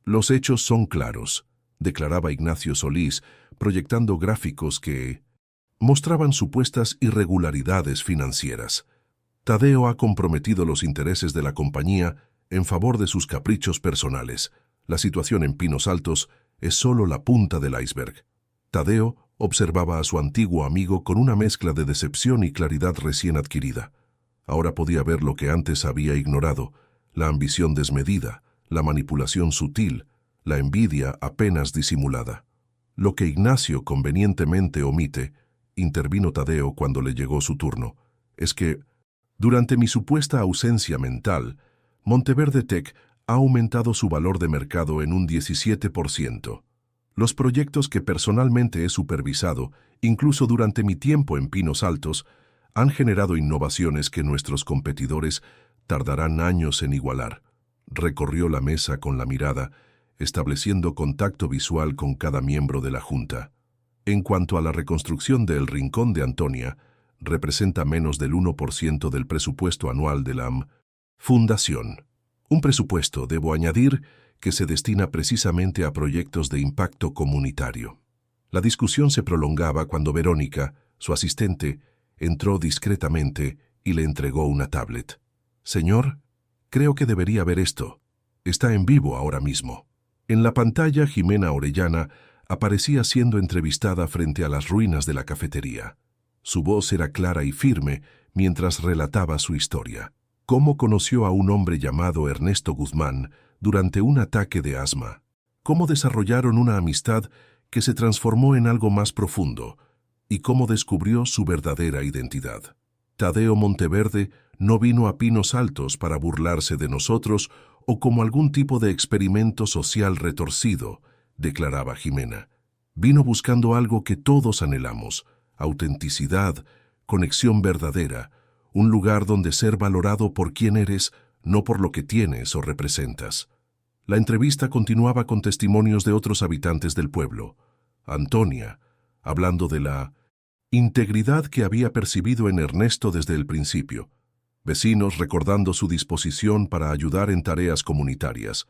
Los hechos son claros, declaraba Ignacio Solís, proyectando gráficos que mostraban supuestas irregularidades financieras. Tadeo ha comprometido los intereses de la compañía en favor de sus caprichos personales. La situación en Pinos Altos es solo la punta del iceberg. Tadeo observaba a su antiguo amigo con una mezcla de decepción y claridad recién adquirida. Ahora podía ver lo que antes había ignorado: la ambición desmedida, la manipulación sutil, la envidia apenas disimulada. Lo que Ignacio convenientemente omite, intervino Tadeo cuando le llegó su turno, es que, durante mi supuesta ausencia mental, Monteverde Tech ha aumentado su valor de mercado en un 17%. Los proyectos que personalmente he supervisado, incluso durante mi tiempo en Pinos Altos, han generado innovaciones que nuestros competidores tardarán años en igualar. Recorrió la mesa con la mirada, estableciendo contacto visual con cada miembro de la junta. En cuanto a la reconstrucción del rincón de Antonia, representa menos del 1% del presupuesto anual de la Fundación. Un presupuesto, debo añadir, que se destina precisamente a proyectos de impacto comunitario. La discusión se prolongaba cuando Verónica, su asistente, entró discretamente y le entregó una tablet. «Señor, creo que debería ver esto. Está en vivo ahora mismo». En la pantalla, Jimena Orellana aparecía siendo entrevistada frente a las ruinas de la cafetería. Su voz era clara y firme mientras relataba su historia. Cómo conoció a un hombre llamado Ernesto Guzmán durante un ataque de asma. Cómo desarrollaron una amistad que se transformó en algo más profundo. Y cómo descubrió su verdadera identidad. Tadeo Monteverde no vino a Pinos Altos para burlarse de nosotros o como algún tipo de experimento social retorcido, declaraba Jimena. Vino buscando algo que todos anhelamos: autenticidad, conexión verdadera, un lugar donde ser valorado por quien eres, no por lo que tienes o representas. La entrevista continuaba con testimonios de otros habitantes del pueblo. Antonia, hablando de la integridad que había percibido en Ernesto desde el principio. Vecinos recordando su disposición para ayudar en tareas comunitarias.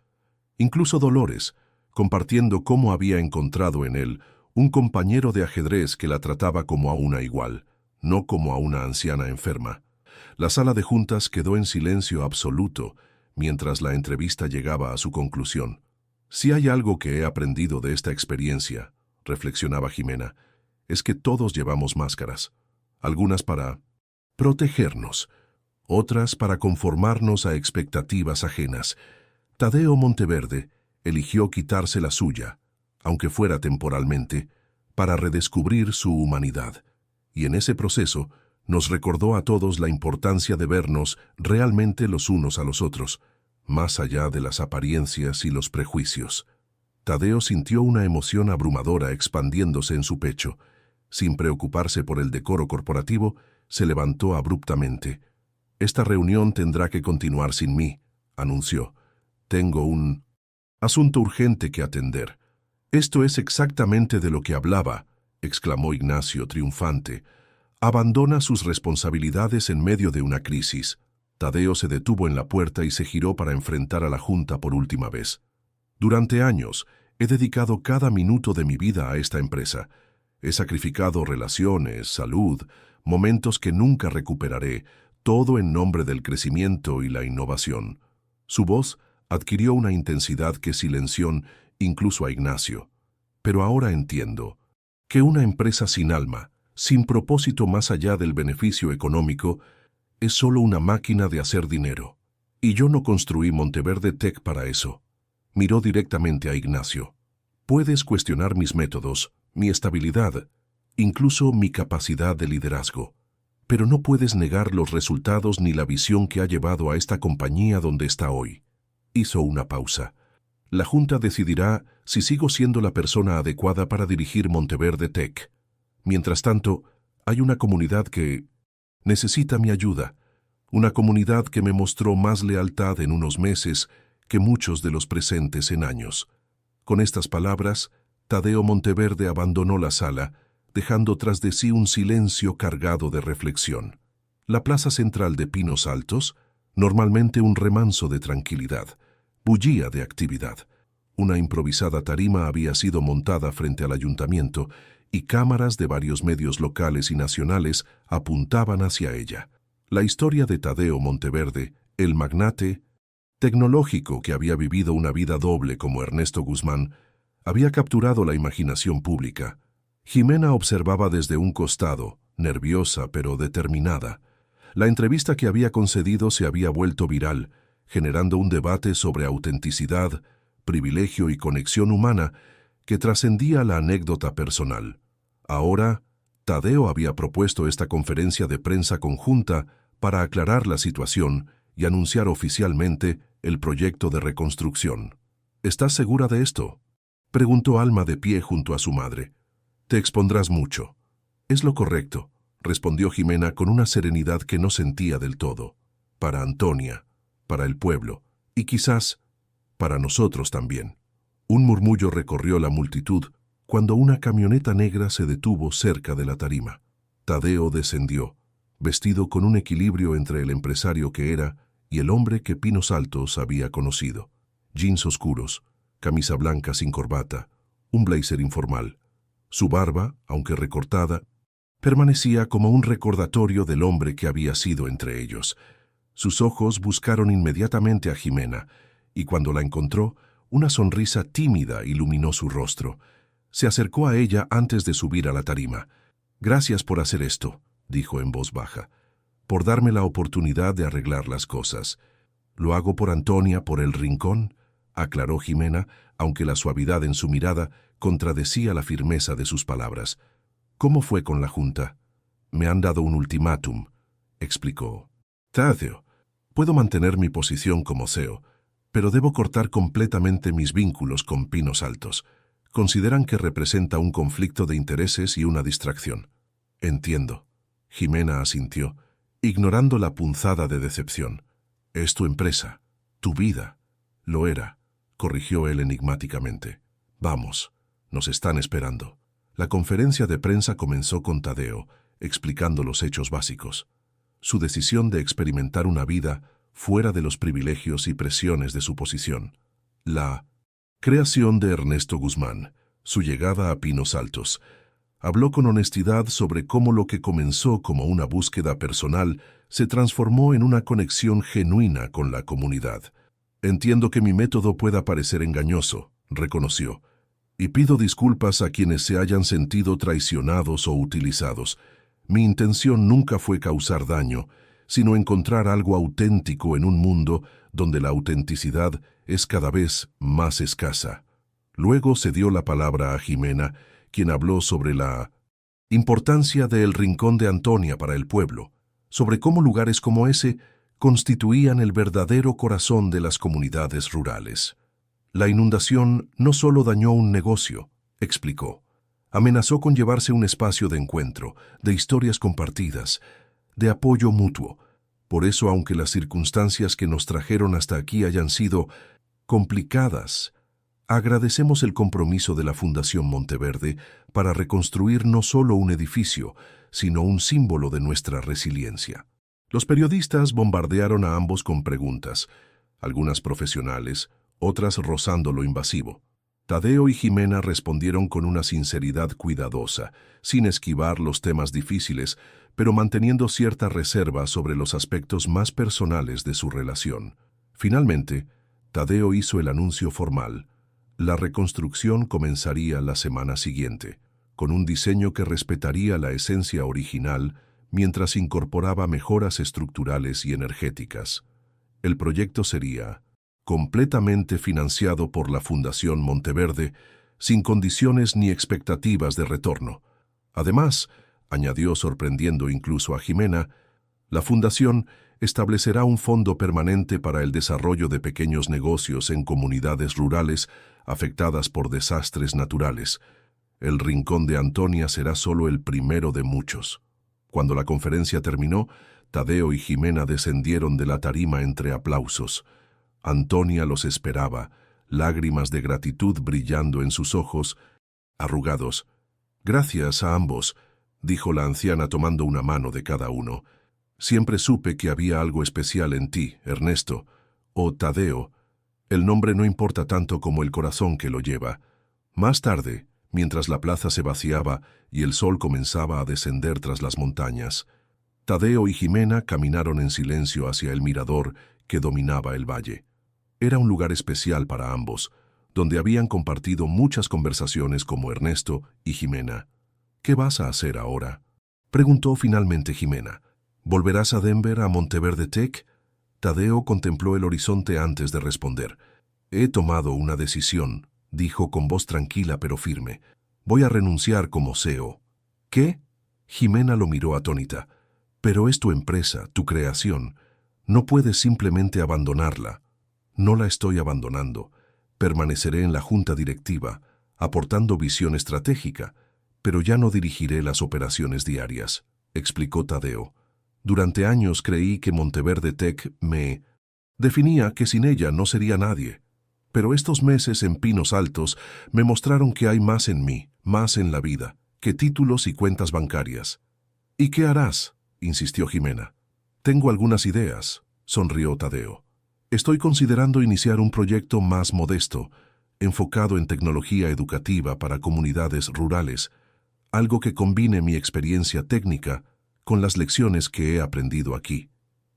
Incluso Dolores, compartiendo cómo había encontrado en él un compañero de ajedrez que la trataba como a una igual, no como a una anciana enferma. La sala de juntas quedó en silencio absoluto mientras la entrevista llegaba a su conclusión. Si hay algo que he aprendido de esta experiencia, reflexionaba Jimena, es que todos llevamos máscaras, algunas para protegernos, otras para conformarnos a expectativas ajenas. Tadeo Monteverde eligió quitarse la suya, aunque fuera temporalmente, para redescubrir su humanidad, y en ese proceso nos recordó a todos la importancia de vernos realmente los unos a los otros, más allá de las apariencias y los prejuicios. Tadeo sintió una emoción abrumadora expandiéndose en su pecho. Sin preocuparse por el decoro corporativo, se levantó abruptamente. «Esta reunión tendrá que continuar sin mí», anunció. «Tengo un asunto urgente que atender». «Esto es exactamente de lo que hablaba», exclamó Ignacio triunfante. «Abandona sus responsabilidades en medio de una crisis». Tadeo se detuvo en la puerta y se giró para enfrentar a la junta por última vez. «Durante años he dedicado cada minuto de mi vida a esta empresa. He sacrificado relaciones, salud, momentos que nunca recuperaré, todo en nombre del crecimiento y la innovación». Su voz adquirió una intensidad que silenció incluso a Ignacio. Pero ahora entiendo que una empresa sin alma, sin propósito más allá del beneficio económico, es solo una máquina de hacer dinero. Y yo no construí Monteverde Tech para eso. Miró directamente a Ignacio. Puedes cuestionar mis métodos, mi estabilidad, incluso mi capacidad de liderazgo, pero no puedes negar los resultados ni la visión que ha llevado a esta compañía donde está hoy. Hizo una pausa. La Junta decidirá si sigo siendo la persona adecuada para dirigir Monteverde Tech. Mientras tanto, hay una comunidad que necesita mi ayuda, una comunidad que me mostró más lealtad en unos meses que muchos de los presentes en años. Con estas palabras, Tadeo Monteverde abandonó la sala, dejando tras de sí un silencio cargado de reflexión. La plaza central de Pinos Altos, normalmente un remanso de tranquilidad, bullía de actividad. Una improvisada tarima había sido montada frente al ayuntamiento y cámaras de varios medios locales y nacionales apuntaban hacia ella. La historia de Tadeo Monteverde, el magnate tecnológico que había vivido una vida doble como Ernesto Guzmán, había capturado la imaginación pública. Jimena observaba desde un costado, nerviosa pero determinada. La entrevista que había concedido se había vuelto viral, generando un debate sobre autenticidad, privilegio y conexión humana que trascendía la anécdota personal. Ahora, Tadeo había propuesto esta conferencia de prensa conjunta para aclarar la situación y anunciar oficialmente el proyecto de reconstrucción. ¿Estás segura de esto?, preguntó Alma de pie junto a su madre. Te expondrás mucho. Es lo correcto, respondió Jimena con una serenidad que no sentía del todo. Para Antonia, para el pueblo, y quizás para nosotros también. Un murmullo recorrió la multitud cuando una camioneta negra se detuvo cerca de la tarima. Tadeo descendió, vestido con un equilibrio entre el empresario que era y el hombre que Pinos Altos había conocido. Jeans oscuros, camisa blanca sin corbata, un blazer informal. Su barba, aunque recortada, permanecía como un recordatorio del hombre que había sido entre ellos. Sus ojos buscaron inmediatamente a Jimena, y cuando la encontró, una sonrisa tímida iluminó su rostro. Se acercó a ella antes de subir a la tarima. «Gracias por hacer esto», dijo en voz baja, «por darme la oportunidad de arreglar las cosas. ¿Lo hago por Antonia, por el rincón?», aclaró Jimena, aunque la suavidad en su mirada contradecía la firmeza de sus palabras. «¿Cómo fue con la Junta?». «Me han dado un ultimátum», explicó. «Tadeo, puedo mantener mi posición como CEO, pero debo cortar completamente mis vínculos con Pinos Altos. Consideran que representa un conflicto de intereses y una distracción». «Entiendo». Jimena asintió, ignorando la punzada de decepción. «Es tu empresa, tu vida». «Lo era», corrigió él enigmáticamente. «Vamos, nos están esperando». La conferencia de prensa comenzó con Tadeo, explicando los hechos básicos. Su decisión de experimentar una vida fuera de los privilegios y presiones de su posición. La creación de Ernesto Guzmán, su llegada a Pinos Altos. Habló con honestidad sobre cómo lo que comenzó como una búsqueda personal se transformó en una conexión genuina con la comunidad. «Entiendo que mi método pueda parecer engañoso», reconoció, «y pido disculpas a quienes se hayan sentido traicionados o utilizados. Mi intención nunca fue causar daño, sino encontrar algo auténtico en un mundo donde la autenticidad es cada vez más escasa». Luego se dio la palabra a Jimena, quien habló sobre la importancia del Rincón de Antonia para el pueblo, sobre cómo lugares como ese constituían el verdadero corazón de las comunidades rurales. «La inundación no solo dañó un negocio», explicó, «amenazó con llevarse un espacio de encuentro, de historias compartidas, de apoyo mutuo. Por eso, aunque las circunstancias que nos trajeron hasta aquí hayan sido complicadas, agradecemos el compromiso de la Fundación Monteverde para reconstruir no solo un edificio, sino un símbolo de nuestra resiliencia». Los periodistas bombardearon a ambos con preguntas, algunas profesionales, otras rozando lo invasivo. Tadeo y Jimena respondieron con una sinceridad cuidadosa, sin esquivar los temas difíciles, pero manteniendo cierta reserva sobre los aspectos más personales de su relación. Finalmente, Tadeo hizo el anuncio formal. La reconstrucción comenzaría la semana siguiente, con un diseño que respetaría la esencia original mientras incorporaba mejoras estructurales y energéticas. El proyecto sería completamente financiado por la Fundación Monteverde, sin condiciones ni expectativas de retorno. Además, añadió sorprendiendo incluso a Jimena, la Fundación establecerá un fondo permanente para el desarrollo de pequeños negocios en comunidades rurales afectadas por desastres naturales. El Rincón de Antonia será solo el primero de muchos. Cuando la conferencia terminó, Tadeo y Jimena descendieron de la tarima entre aplausos. Antonia los esperaba, lágrimas de gratitud brillando en sus ojos, arrugados. «Gracias a ambos», dijo la anciana tomando una mano de cada uno. «Siempre supe que había algo especial en ti, Ernesto, o Tadeo. El nombre no importa tanto como el corazón que lo lleva». Más tarde, mientras la plaza se vaciaba y el sol comenzaba a descender tras las montañas, Tadeo y Jimena caminaron en silencio hacia el mirador que dominaba el valle. Era un lugar especial para ambos, donde habían compartido muchas conversaciones como Ernesto y Jimena. «¿Qué vas a hacer ahora?», preguntó finalmente Jimena. «¿Volverás a Denver, a Monteverde Tech?». Tadeo contempló el horizonte antes de responder. «He tomado una decisión», dijo con voz tranquila pero firme. «Voy a renunciar como CEO». «¿Qué?». Jimena lo miró atónita. «Pero es tu empresa, tu creación. No puedes simplemente abandonarla». «No la estoy abandonando. Permaneceré en la junta directiva, aportando visión estratégica, pero ya no dirigiré las operaciones diarias», explicó Tadeo. «Durante años creí que Monteverde Tech me definía, que sin ella no sería nadie. Pero estos meses en Pinos Altos me mostraron que hay más en mí, más en la vida, que títulos y cuentas bancarias». «¿Y qué harás?», insistió Jimena. «Tengo algunas ideas», sonrió Tadeo. «Estoy considerando iniciar un proyecto más modesto, enfocado en tecnología educativa para comunidades rurales, algo que combine mi experiencia técnica con las lecciones que he aprendido aquí».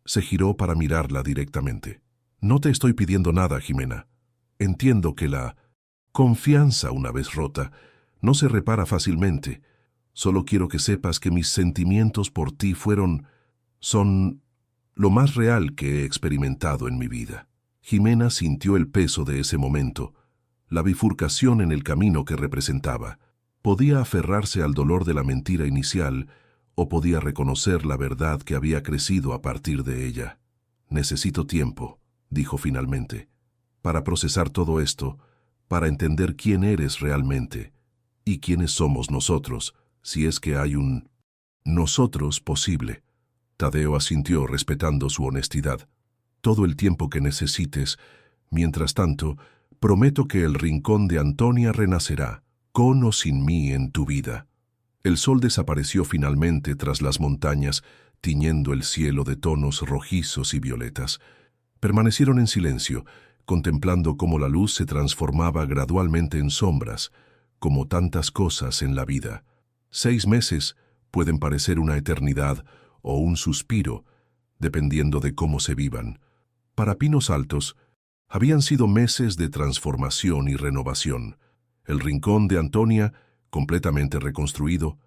Se giró para mirarla directamente. «No te estoy pidiendo nada, Jimena. Entiendo que la confianza, una vez rota, no se repara fácilmente. Solo quiero que sepas que mis sentimientos por ti son lo más real que he experimentado en mi vida». Jimena sintió el peso de ese momento, la bifurcación en el camino que representaba. Podía aferrarse al dolor de la mentira inicial o podía reconocer la verdad que había crecido a partir de ella. «Necesito tiempo», dijo finalmente, «para procesar todo esto, para entender quién eres realmente y quiénes somos nosotros, si es que hay un nosotros posible». Tadeo asintió respetando su honestidad. «Todo el tiempo que necesites. Mientras tanto, prometo que el Rincón de Antonia renacerá, con o sin mí en tu vida». El sol desapareció finalmente tras las montañas, tiñendo el cielo de tonos rojizos y violetas. Permanecieron en silencio, contemplando cómo la luz se transformaba gradualmente en sombras, como tantas cosas en la vida. 6 meses pueden parecer una eternidad o un suspiro, dependiendo de cómo se vivan. Para Pinos Altos, habían sido meses de transformación y renovación. El Rincón de Antonia, completamente reconstruido,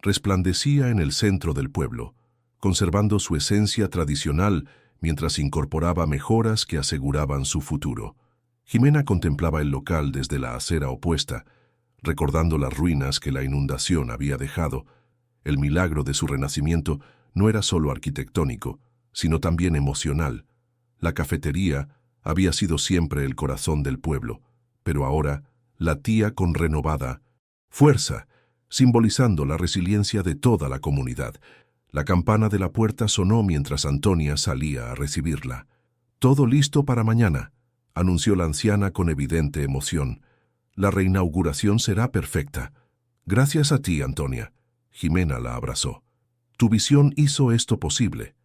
resplandecía en el centro del pueblo, conservando su esencia tradicional mientras incorporaba mejoras que aseguraban su futuro. Jimena contemplaba el local desde la acera opuesta, recordando las ruinas que la inundación había dejado. El milagro de su renacimiento no era solo arquitectónico, sino también emocional. La cafetería había sido siempre el corazón del pueblo, pero ahora latía con renovada fuerza, simbolizando la resiliencia de toda la comunidad. La campana de la puerta sonó mientras Antonia salía a recibirla. «Todo listo para mañana», anunció la anciana con evidente emoción. «La reinauguración será perfecta». «Gracias a ti, Antonia». Jimena la abrazó. «Tu visión hizo esto posible».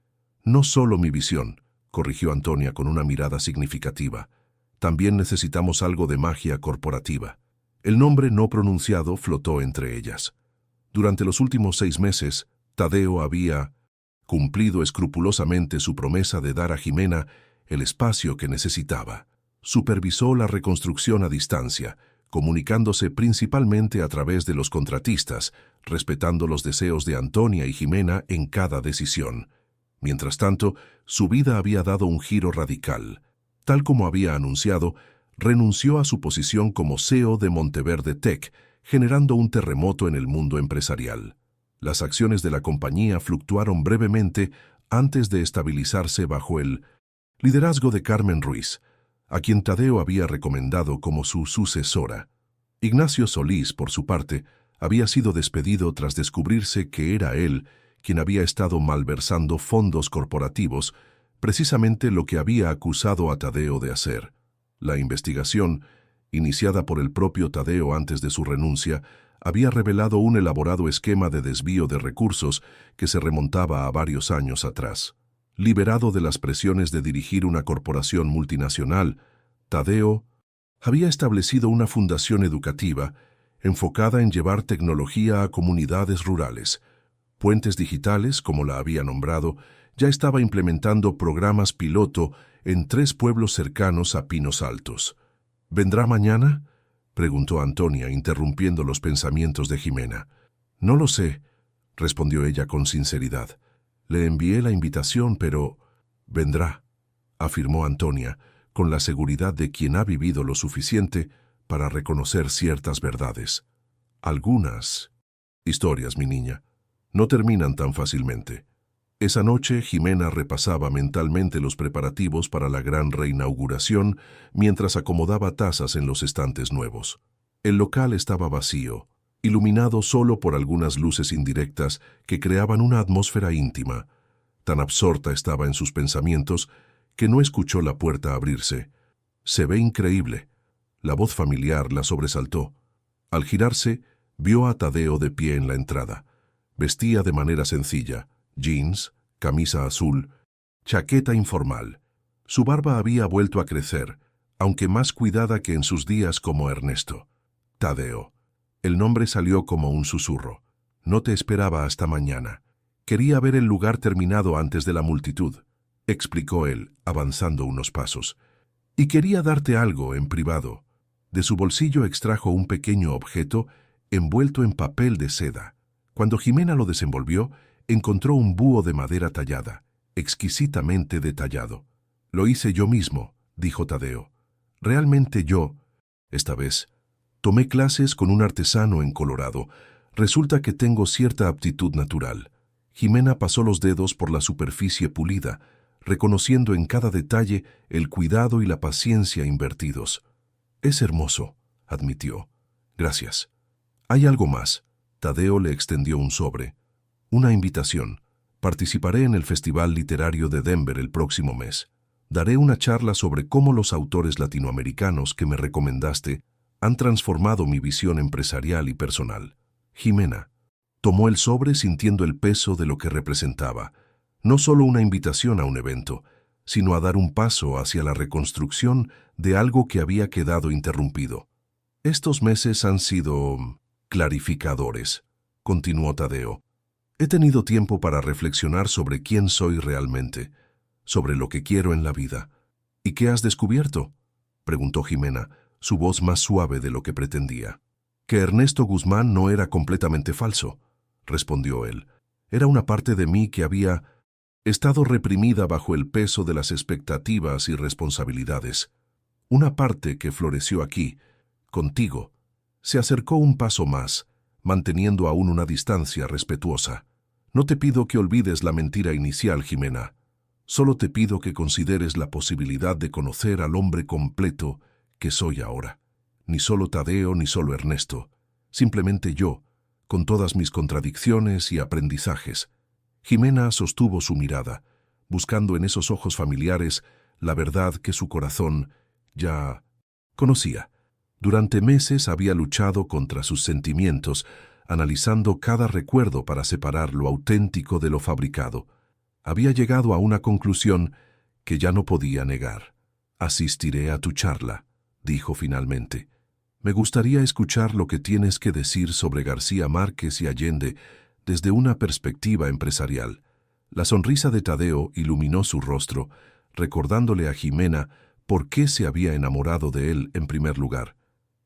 «No solo mi visión», corrigió Antonia con una mirada significativa. «También necesitamos algo de magia corporativa». El nombre no pronunciado flotó entre ellas. Durante los últimos 6 meses, Tadeo había cumplido escrupulosamente su promesa de dar a Jimena el espacio que necesitaba. supervisó la reconstrucción a distancia, comunicándose principalmente a través de los contratistas, respetando los deseos de Antonia y Jimena en cada decisión. Mientras tanto, su vida había dado un giro radical. Tal como había anunciado, renunció a su posición como CEO de Monteverde Tech, generando un terremoto en el mundo empresarial. Las acciones de la compañía fluctuaron brevemente antes de estabilizarse bajo el liderazgo de Carmen Ruiz, a quien Tadeo había recomendado como su sucesora. Ignacio Solís, por su parte, había sido despedido tras descubrirse que era él quien había estado malversando fondos corporativos, precisamente lo que había acusado a Tadeo de hacer. La investigación, iniciada por el propio Tadeo antes de su renuncia, había revelado un elaborado esquema de desvío de recursos que se remontaba a varios años atrás. Liberado de las presiones de dirigir una corporación multinacional, Tadeo había establecido una fundación educativa enfocada en llevar tecnología a comunidades rurales. Puentes Digitales, como la había nombrado, ya estaba implementando programas piloto en 3 pueblos cercanos a Pinos Altos. ¿Vendrá mañana?, preguntó Antonia, interrumpiendo los pensamientos de Jimena. No lo sé, respondió ella con sinceridad. Le envié la invitación, pero vendrá, afirmó Antonia, con la seguridad de quien ha vivido lo suficiente para reconocer ciertas verdades. Algunas historias, mi niña, no terminan tan fácilmente. Esa noche, Jimena repasaba mentalmente los preparativos para la gran reinauguración mientras acomodaba tazas en los estantes nuevos. El local estaba vacío, iluminado solo por algunas luces indirectas que creaban una atmósfera íntima. Tan absorta estaba en sus pensamientos que no escuchó la puerta abrirse. «Se ve increíble». La voz familiar la sobresaltó. Al girarse, vio a Tadeo de pie en la entrada. Vestía de manera sencilla, jeans, camisa azul, chaqueta informal. Su barba había vuelto a crecer, aunque más cuidada que en sus días como Ernesto. Tadeo. El nombre salió como un susurro. No te esperaba hasta mañana. Quería ver el lugar terminado antes de la multitud, explicó él, avanzando unos pasos. Y quería darte algo en privado. De su bolsillo extrajo un pequeño objeto envuelto en papel de seda. Cuando Jimena lo desenvolvió, encontró un búho de madera tallada, exquisitamente detallado. «Lo hice yo mismo», dijo Tadeo. «Realmente yo». Esta vez, tomé clases con un artesano en Colorado. Resulta que tengo cierta aptitud natural. Jimena pasó los dedos por la superficie pulida, reconociendo en cada detalle el cuidado y la paciencia invertidos. «Es hermoso», admitió. «Gracias». «Hay algo más». Tadeo le extendió un sobre. «Una invitación. Participaré en el Festival Literario de Denver el próximo mes. Daré una charla sobre cómo los autores latinoamericanos que me recomendaste han transformado mi visión empresarial y personal». Jimena tomó el sobre sintiendo el peso de lo que representaba. No solo una invitación a un evento, sino a dar un paso hacia la reconstrucción de algo que había quedado interrumpido. «Estos meses han sido clarificadores», continuó Tadeo. «He tenido tiempo para reflexionar sobre quién soy realmente, sobre lo que quiero en la vida». «¿Y qué has descubierto?», preguntó Jimena, su voz más suave de lo que pretendía. «Que Ernesto Guzmán no era completamente falso», respondió él. «Era una parte de mí que había estado reprimida bajo el peso de las expectativas y responsabilidades. Una parte que floreció aquí, contigo, se acercó un paso más, manteniendo aún una distancia respetuosa. No te pido que olvides la mentira inicial, Jimena. Solo te pido que consideres la posibilidad de conocer al hombre completo que soy ahora. Ni solo Tadeo ni solo Ernesto. Simplemente yo, con todas mis contradicciones y aprendizajes». Jimena sostuvo su mirada, buscando en esos ojos familiares la verdad que su corazón ya conocía. Durante meses había luchado contra sus sentimientos, analizando cada recuerdo para separar lo auténtico de lo fabricado. Había llegado a una conclusión que ya no podía negar. «Asistiré a tu charla», dijo finalmente. «Me gustaría escuchar lo que tienes que decir sobre García Márquez y Allende desde una perspectiva empresarial». La sonrisa de Tadeo iluminó su rostro, recordándole a Jimena por qué se había enamorado de él en primer lugar.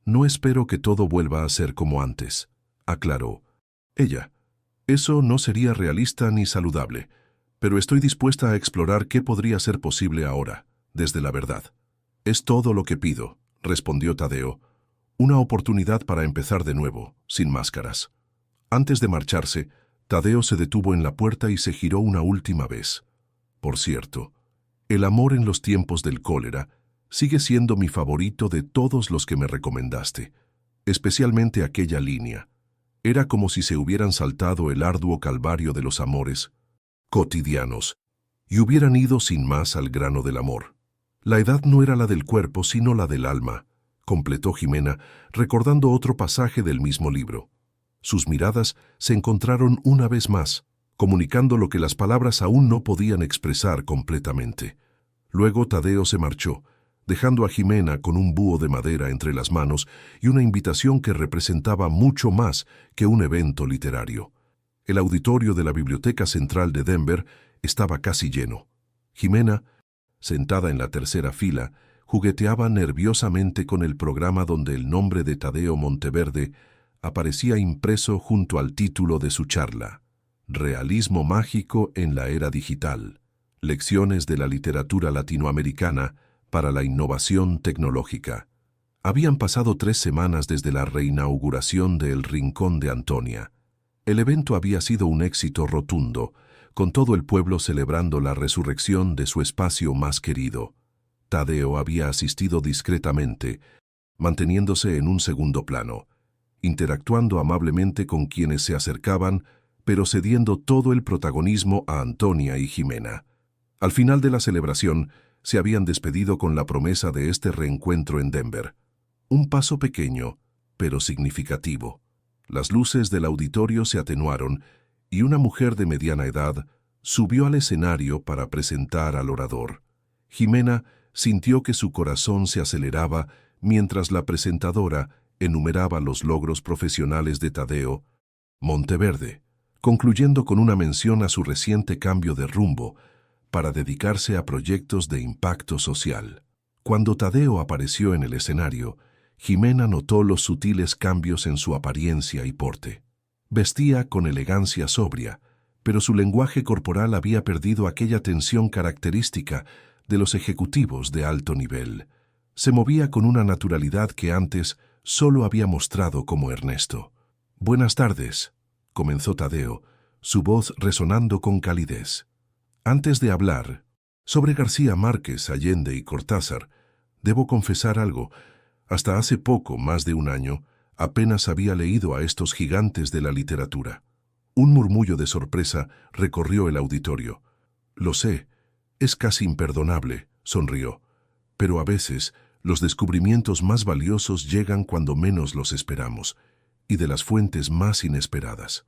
«No espero que todo vuelva a ser como antes», aclaró. Ella: «Eso no sería realista ni saludable, pero estoy dispuesta a explorar qué podría ser posible ahora, desde la verdad». «Es todo lo que pido», respondió Tadeo. «Una oportunidad para empezar de nuevo, sin máscaras». Antes de marcharse, Tadeo se detuvo en la puerta y se giró una última vez. «Por cierto, el amor en los tiempos del cólera sigue siendo mi favorito de todos los que me recomendaste, especialmente aquella línea. Era como si se hubieran saltado el arduo calvario de los amores cotidianos y hubieran ido sin más al grano del amor. La edad no era la del cuerpo, sino la del alma», completó Jimena, recordando otro pasaje del mismo libro. Sus miradas se encontraron una vez más, comunicando lo que las palabras aún no podían expresar completamente. Luego Tadeo se marchó, dejando a Jimena con un búho de madera entre las manos y una invitación que representaba mucho más que un evento literario. El auditorio de la Biblioteca Central de Denver estaba casi lleno. Jimena, sentada en la tercera fila, jugueteaba nerviosamente con el programa donde el nombre de Tadeo Monteverde aparecía impreso junto al título de su charla: «Realismo mágico en la era digital. Lecciones de la literatura latinoamericana para la innovación tecnológica». Habían pasado 3 semanas desde la reinauguración de El Rincón de Antonia. El evento había sido un éxito rotundo, con todo el pueblo celebrando la resurrección de su espacio más querido. Tadeo había asistido discretamente, manteniéndose en un segundo plano, interactuando amablemente con quienes se acercaban, pero cediendo todo el protagonismo a Antonia y Jimena. Al final de la celebración, se habían despedido con la promesa de este reencuentro en Denver. Un paso pequeño, pero significativo. Las luces del auditorio se atenuaron y una mujer de mediana edad subió al escenario para presentar al orador. Jimena sintió que su corazón se aceleraba mientras la presentadora enumeraba los logros profesionales de Tadeo Monteverde, concluyendo con una mención a su reciente cambio de rumbo para dedicarse a proyectos de impacto social. Cuando Tadeo apareció en el escenario, Jimena notó los sutiles cambios en su apariencia y porte. Vestía con elegancia sobria, pero su lenguaje corporal había perdido aquella tensión característica de los ejecutivos de alto nivel. Se movía con una naturalidad que antes solo había mostrado como Ernesto. «Buenas tardes», comenzó Tadeo, su voz resonando con calidez. «Antes de hablar sobre García Márquez, Allende y Cortázar, debo confesar algo. Hasta hace poco, más de un año, apenas había leído a estos gigantes de la literatura». Un murmullo de sorpresa recorrió el auditorio. «Lo sé, es casi imperdonable», sonrió, «pero a veces los descubrimientos más valiosos llegan cuando menos los esperamos, y de las fuentes más inesperadas».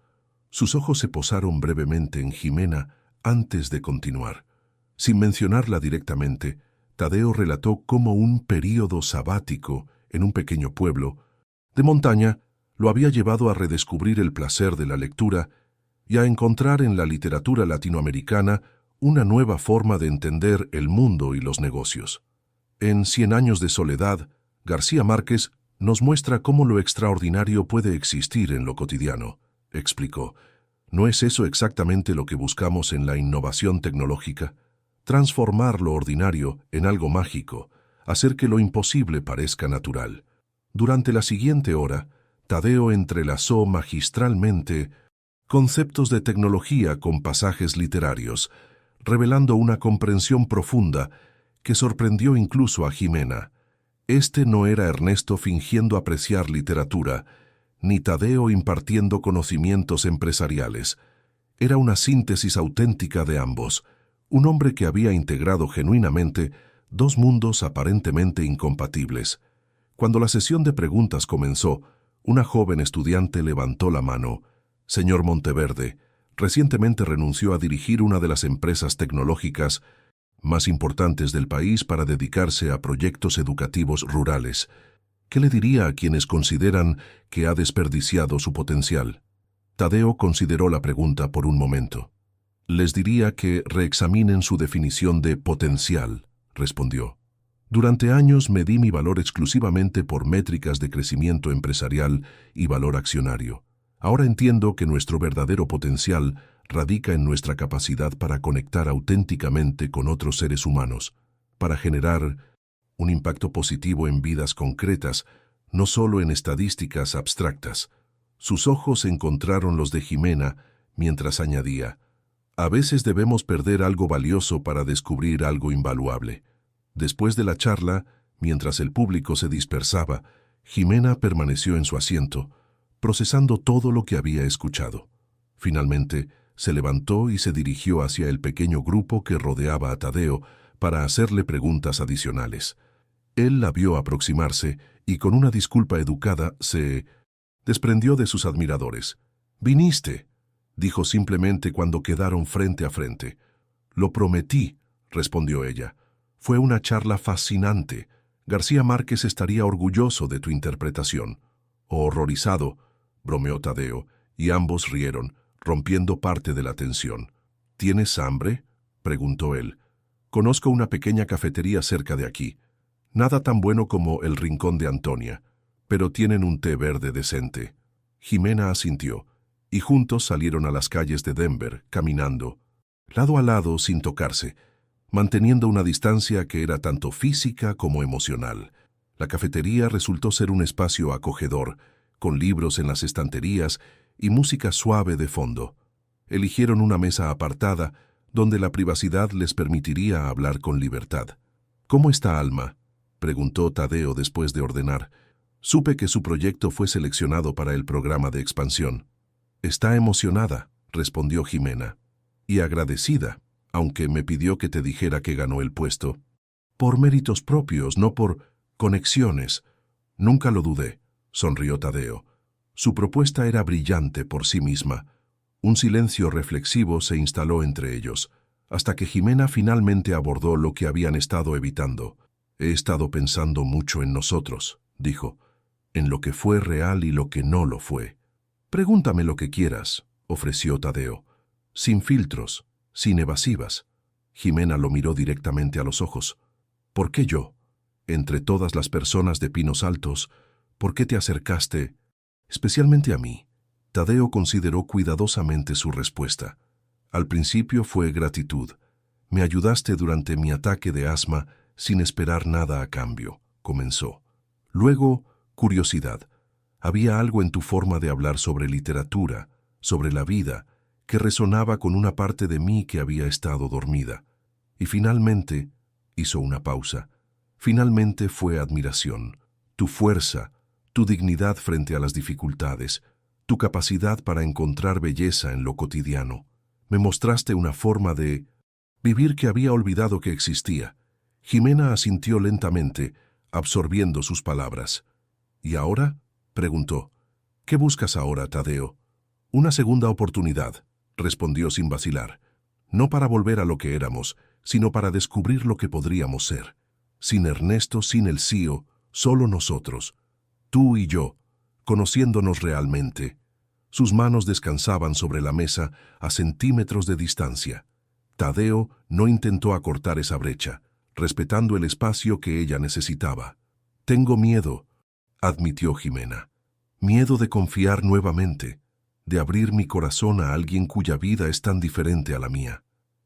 Sus ojos se posaron brevemente en Jimena antes de continuar. Sin mencionarla directamente, Tadeo relató cómo un período sabático en un pequeño pueblo de montaña lo había llevado a redescubrir el placer de la lectura y a encontrar en la literatura latinoamericana una nueva forma de entender el mundo y los negocios. En 100 años de soledad, García Márquez nos muestra cómo lo extraordinario puede existir en lo cotidiano, explicó. ¿No es eso exactamente lo que buscamos en la innovación tecnológica? Transformar lo ordinario en algo mágico, hacer que lo imposible parezca natural. Durante la siguiente hora, Tadeo entrelazó magistralmente conceptos de tecnología con pasajes literarios, revelando una comprensión profunda que sorprendió incluso a Jimena. Este no era Ernesto fingiendo apreciar literatura, ni Tadeo impartiendo conocimientos empresariales. Era una síntesis auténtica de ambos, un hombre que había integrado genuinamente 2 mundos aparentemente incompatibles. Cuando la sesión de preguntas comenzó, una joven estudiante levantó la mano. «Señor Monteverde, recientemente renunció a dirigir una de las empresas tecnológicas más importantes del país para dedicarse a proyectos educativos rurales. ¿Qué le diría a quienes consideran que ha desperdiciado su potencial?» Tadeo consideró la pregunta por un momento. «Les diría que reexaminen su definición de potencial», respondió. Durante años medí mi valor exclusivamente por métricas de crecimiento empresarial y valor accionario. Ahora entiendo que nuestro verdadero potencial radica en nuestra capacidad para conectar auténticamente con otros seres humanos, para generar un impacto positivo en vidas concretas, no solo en estadísticas abstractas. Sus ojos encontraron los de Jimena mientras añadía: a veces debemos perder algo valioso para descubrir algo invaluable. Después de la charla, mientras el público se dispersaba, Jimena permaneció en su asiento, procesando todo lo que había escuchado. Finalmente, se levantó y se dirigió hacia el pequeño grupo que rodeaba a Tadeo para hacerle preguntas adicionales. Él la vio aproximarse y con una disculpa educada se desprendió de sus admiradores. «Viniste», dijo simplemente cuando quedaron frente a frente. «Lo prometí», respondió ella. «Fue una charla fascinante. García Márquez estaría orgulloso de tu interpretación». «Horrorizado», bromeó Tadeo, y ambos rieron, rompiendo parte de la tensión. «¿Tienes hambre?», preguntó él. «Conozco una pequeña cafetería cerca de aquí. Nada tan bueno como el Rincón de Antonia, pero tienen un té verde decente». Jimena asintió, y juntos salieron a las calles de Denver, caminando, lado a lado sin tocarse, manteniendo una distancia que era tanto física como emocional. La cafetería resultó ser un espacio acogedor, con libros en las estanterías y música suave de fondo. Eligieron una mesa apartada, donde la privacidad les permitiría hablar con libertad. «¿Cómo está Alma?», preguntó Tadeo después de ordenar. «Supe que su proyecto fue seleccionado para el programa de expansión». «Está emocionada», respondió Jimena, «y agradecida, aunque me pidió que te dijera que ganó el puesto. Por méritos propios, no por conexiones». «Nunca lo dudé», sonrió Tadeo. Su propuesta era brillante por sí misma. Un silencio reflexivo se instaló entre ellos, hasta que Jimena finalmente abordó lo que habían estado evitando. «He estado pensando mucho en nosotros», dijo, «en lo que fue real y lo que no lo fue». «Pregúntame lo que quieras», ofreció Tadeo, «sin filtros, sin evasivas». Jimena lo miró directamente a los ojos. «¿Por qué yo? Entre todas las personas de Pinos Altos, ¿por qué te acercaste especialmente a mí?» Tadeo consideró cuidadosamente su respuesta. «Al principio fue gratitud. Me ayudaste durante mi ataque de asma sin esperar nada a cambio», comenzó. «Luego, curiosidad. Había algo en tu forma de hablar sobre literatura, sobre la vida, que resonaba con una parte de mí que había estado dormida. Y finalmente», hizo una pausa, «finalmente fue admiración. Tu fuerza, tu dignidad frente a las dificultades, tu capacidad para encontrar belleza en lo cotidiano. Me mostraste una forma de vivir que había olvidado que existía». Jimena asintió lentamente, absorbiendo sus palabras. «¿Y ahora?», preguntó. «¿Qué buscas ahora, Tadeo?» «Una segunda oportunidad», respondió sin vacilar. «No para volver a lo que éramos, sino para descubrir lo que podríamos ser. Sin Ernesto, sin el CIO, solo nosotros. Tú y yo, conociéndonos realmente». Sus manos descansaban sobre la mesa a centímetros de distancia. Tadeo no intentó acortar esa brecha, respetando el espacio que ella necesitaba. «Tengo miedo», admitió Jimena. «Miedo de confiar nuevamente, de abrir mi corazón a alguien cuya vida es tan diferente a la mía».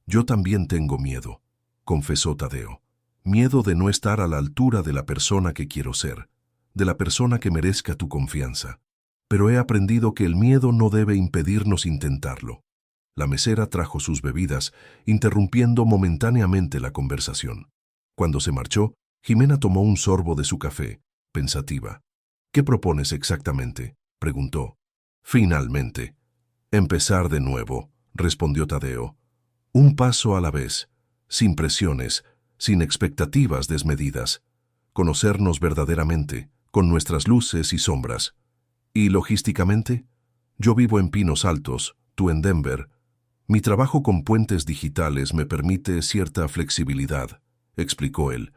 «Yo también tengo miedo», confesó Tadeo. «Miedo de no estar a la altura de la persona que quiero ser, de la persona que merezca tu confianza. Pero he aprendido que el miedo no debe impedirnos intentarlo». La mesera trajo sus bebidas, interrumpiendo momentáneamente la conversación. Cuando se marchó, Jimena tomó un sorbo de su café, pensativa. «¿Qué propones exactamente?», preguntó. «Finalmente». «Empezar de nuevo», respondió Tadeo. «Un paso a la vez, sin presiones, sin expectativas desmedidas. Conocernos verdaderamente, con nuestras luces y sombras». «¿Y logísticamente? Yo vivo en Pinos Altos, tú en Denver. Mi trabajo con puentes digitales me permite cierta flexibilidad», explicó él.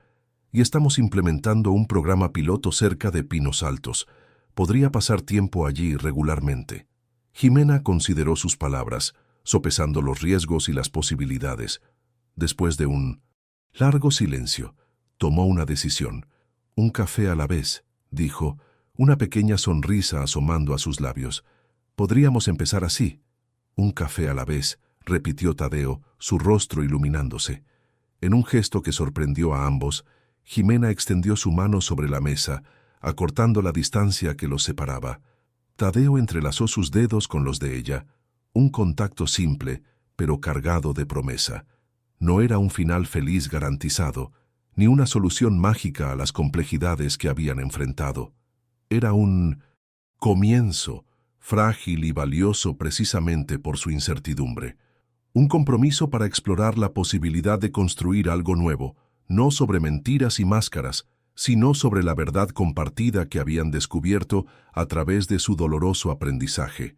«Y estamos implementando un programa piloto cerca de Pinos Altos. Podría pasar tiempo allí regularmente». Jimena consideró sus palabras, sopesando los riesgos y las posibilidades. Después de un largo silencio, tomó una decisión. Un café a la vez, dijo, una pequeña sonrisa asomando a sus labios. Podríamos empezar así. Un café a la vez, repitió Tadeo, su rostro iluminándose. En un gesto que sorprendió a ambos, Jimena extendió su mano sobre la mesa, acortando la distancia que los separaba. Tadeo entrelazó sus dedos con los de ella, un contacto simple, pero cargado de promesa. No era un final feliz garantizado, ni una solución mágica a las complejidades que habían enfrentado. Era un comienzo, frágil y valioso precisamente por su incertidumbre. Un compromiso para explorar la posibilidad de construir algo nuevo, no sobre mentiras y máscaras, sino sobre la verdad compartida que habían descubierto a través de su doloroso aprendizaje.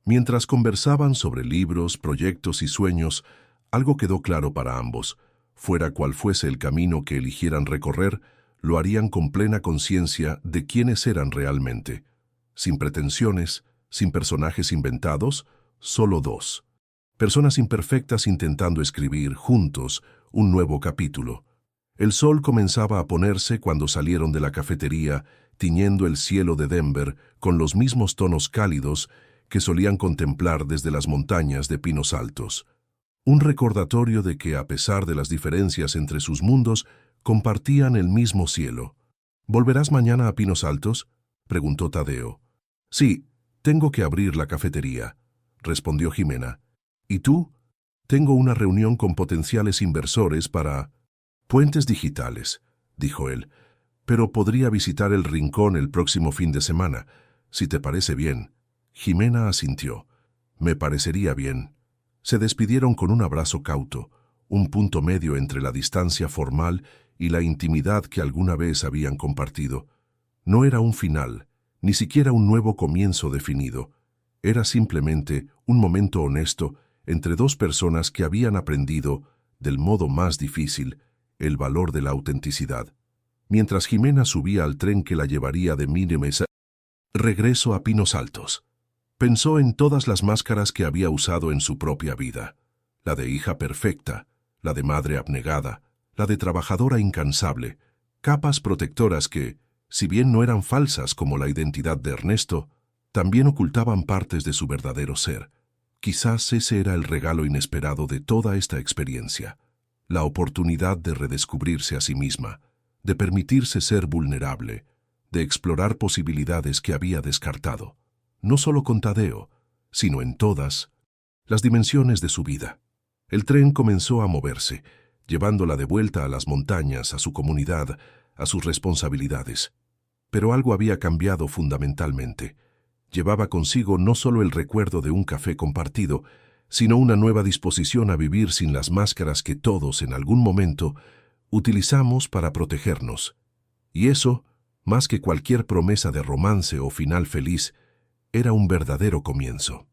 Mientras conversaban sobre libros, proyectos y sueños, algo quedó claro para ambos. Fuera cual fuese el camino que eligieran recorrer, lo harían con plena conciencia de quiénes eran realmente. Sin pretensiones, sin personajes inventados, solo dos. Personas imperfectas intentando escribir, juntos, un nuevo capítulo. El sol comenzaba a ponerse cuando salieron de la cafetería, tiñendo el cielo de Denver con los mismos tonos cálidos que solían contemplar desde las montañas de Pinos Altos. Un recordatorio de que, a pesar de las diferencias entre sus mundos, compartían el mismo cielo. ¿Volverás mañana a Pinos Altos?, preguntó Tadeo. Sí, tengo que abrir la cafetería, respondió Jimena. ¿Y tú? Tengo una reunión con potenciales inversores para puentes digitales, dijo él, pero podría visitar el Rincón el próximo fin de semana, si te parece bien. Jimena asintió. Me parecería bien. Se despidieron con un abrazo cauto, un punto medio entre la distancia formal y la intimidad que alguna vez habían compartido. No era un final, ni siquiera un nuevo comienzo definido. Era simplemente un momento honesto entre dos personas que habían aprendido, del modo más difícil, el valor de la autenticidad. Mientras Jimena subía al tren que la llevaría de Mesa, regreso a Pinos Altos. Pensó en todas las máscaras que había usado en su propia vida. La de hija perfecta, la de madre abnegada, la de trabajadora incansable, capas protectoras que, si bien no eran falsas como la identidad de Ernesto, también ocultaban partes de su verdadero ser. Quizás ese era el regalo inesperado de toda esta experiencia, la oportunidad de redescubrirse a sí misma, de permitirse ser vulnerable, de explorar posibilidades que había descartado, no solo con Tadeo, sino en todas las dimensiones de su vida. El tren comenzó a moverse, llevándola de vuelta a las montañas, a su comunidad, a sus responsabilidades. Pero algo había cambiado fundamentalmente. Llevaba consigo no solo el recuerdo de un café compartido, sino una nueva disposición a vivir sin las máscaras que todos, en algún momento, utilizamos para protegernos. Y eso, más que cualquier promesa de romance o final feliz, era un verdadero comienzo.